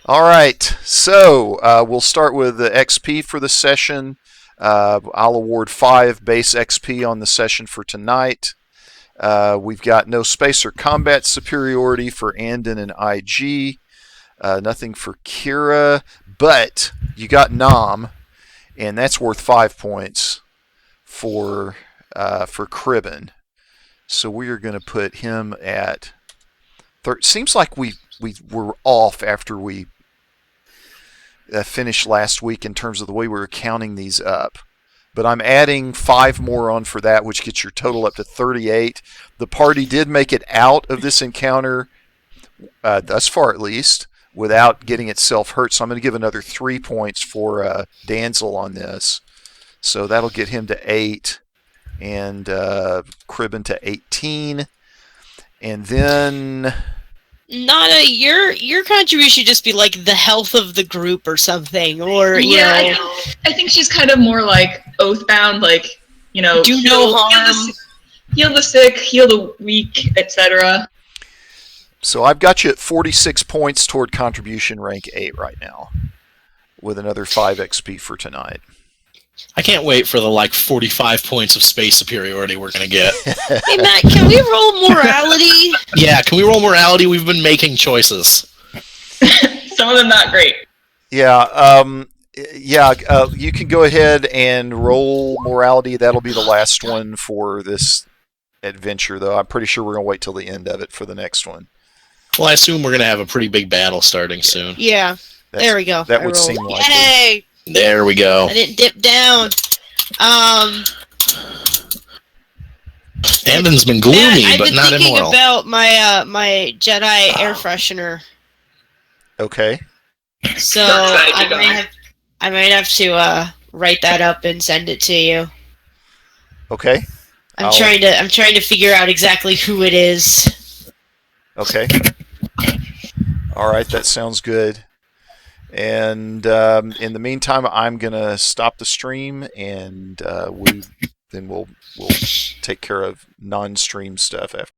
All right. So we'll start with the XP for the session. I'll award 5 base XP on the session for tonight. We've got no space or combat superiority for Andon and IG. Nothing for Kira, but you got Nam, and that's worth 5 points for Cribben. So we are going to put him at. Seems like we were off after we finished last week in terms of the way we were counting these up. But I'm adding 5 more on for that, which gets your total up to 38. The party did make it out of this encounter, thus far at least, without getting itself hurt. So I'm going to give another 3 points for Danzel on this. So that'll get him to 8 and Cribben to 18. And then... Nada, your contribution should just be like the health of the group or something, or Yeah, I think she's kind of more like oathbound, like, you know, do no harm. Heal the sick, heal the weak, etc. So I've got you at 46 points toward contribution rank 8 right now, with another 5 XP for tonight. I can't wait for the 45 points of space superiority we're going to get. Hey Matt, can we roll morality? Yeah, can we roll morality? We've been making choices. Some of them not great. Yeah, you can go ahead and roll morality. That'll be the last one for this adventure, though. I'm pretty sure we're going to wait till the end of it for the next one. Well, I assume we're going to have a pretty big battle starting soon. Yeah, there we go. That I would rolled. seem likely. Yay! There we go. I didn't dip down. Andon's been gloomy, Matt, but not I've been thinking immoral. about my Jedi air freshener. Okay. So Dark side I might have to write that up and send it to you. Okay. I'm trying to figure out exactly who it is. Okay. All right, that sounds good. And in the meantime, I'm gonna stop the stream, and we'll take care of non-stream stuff after.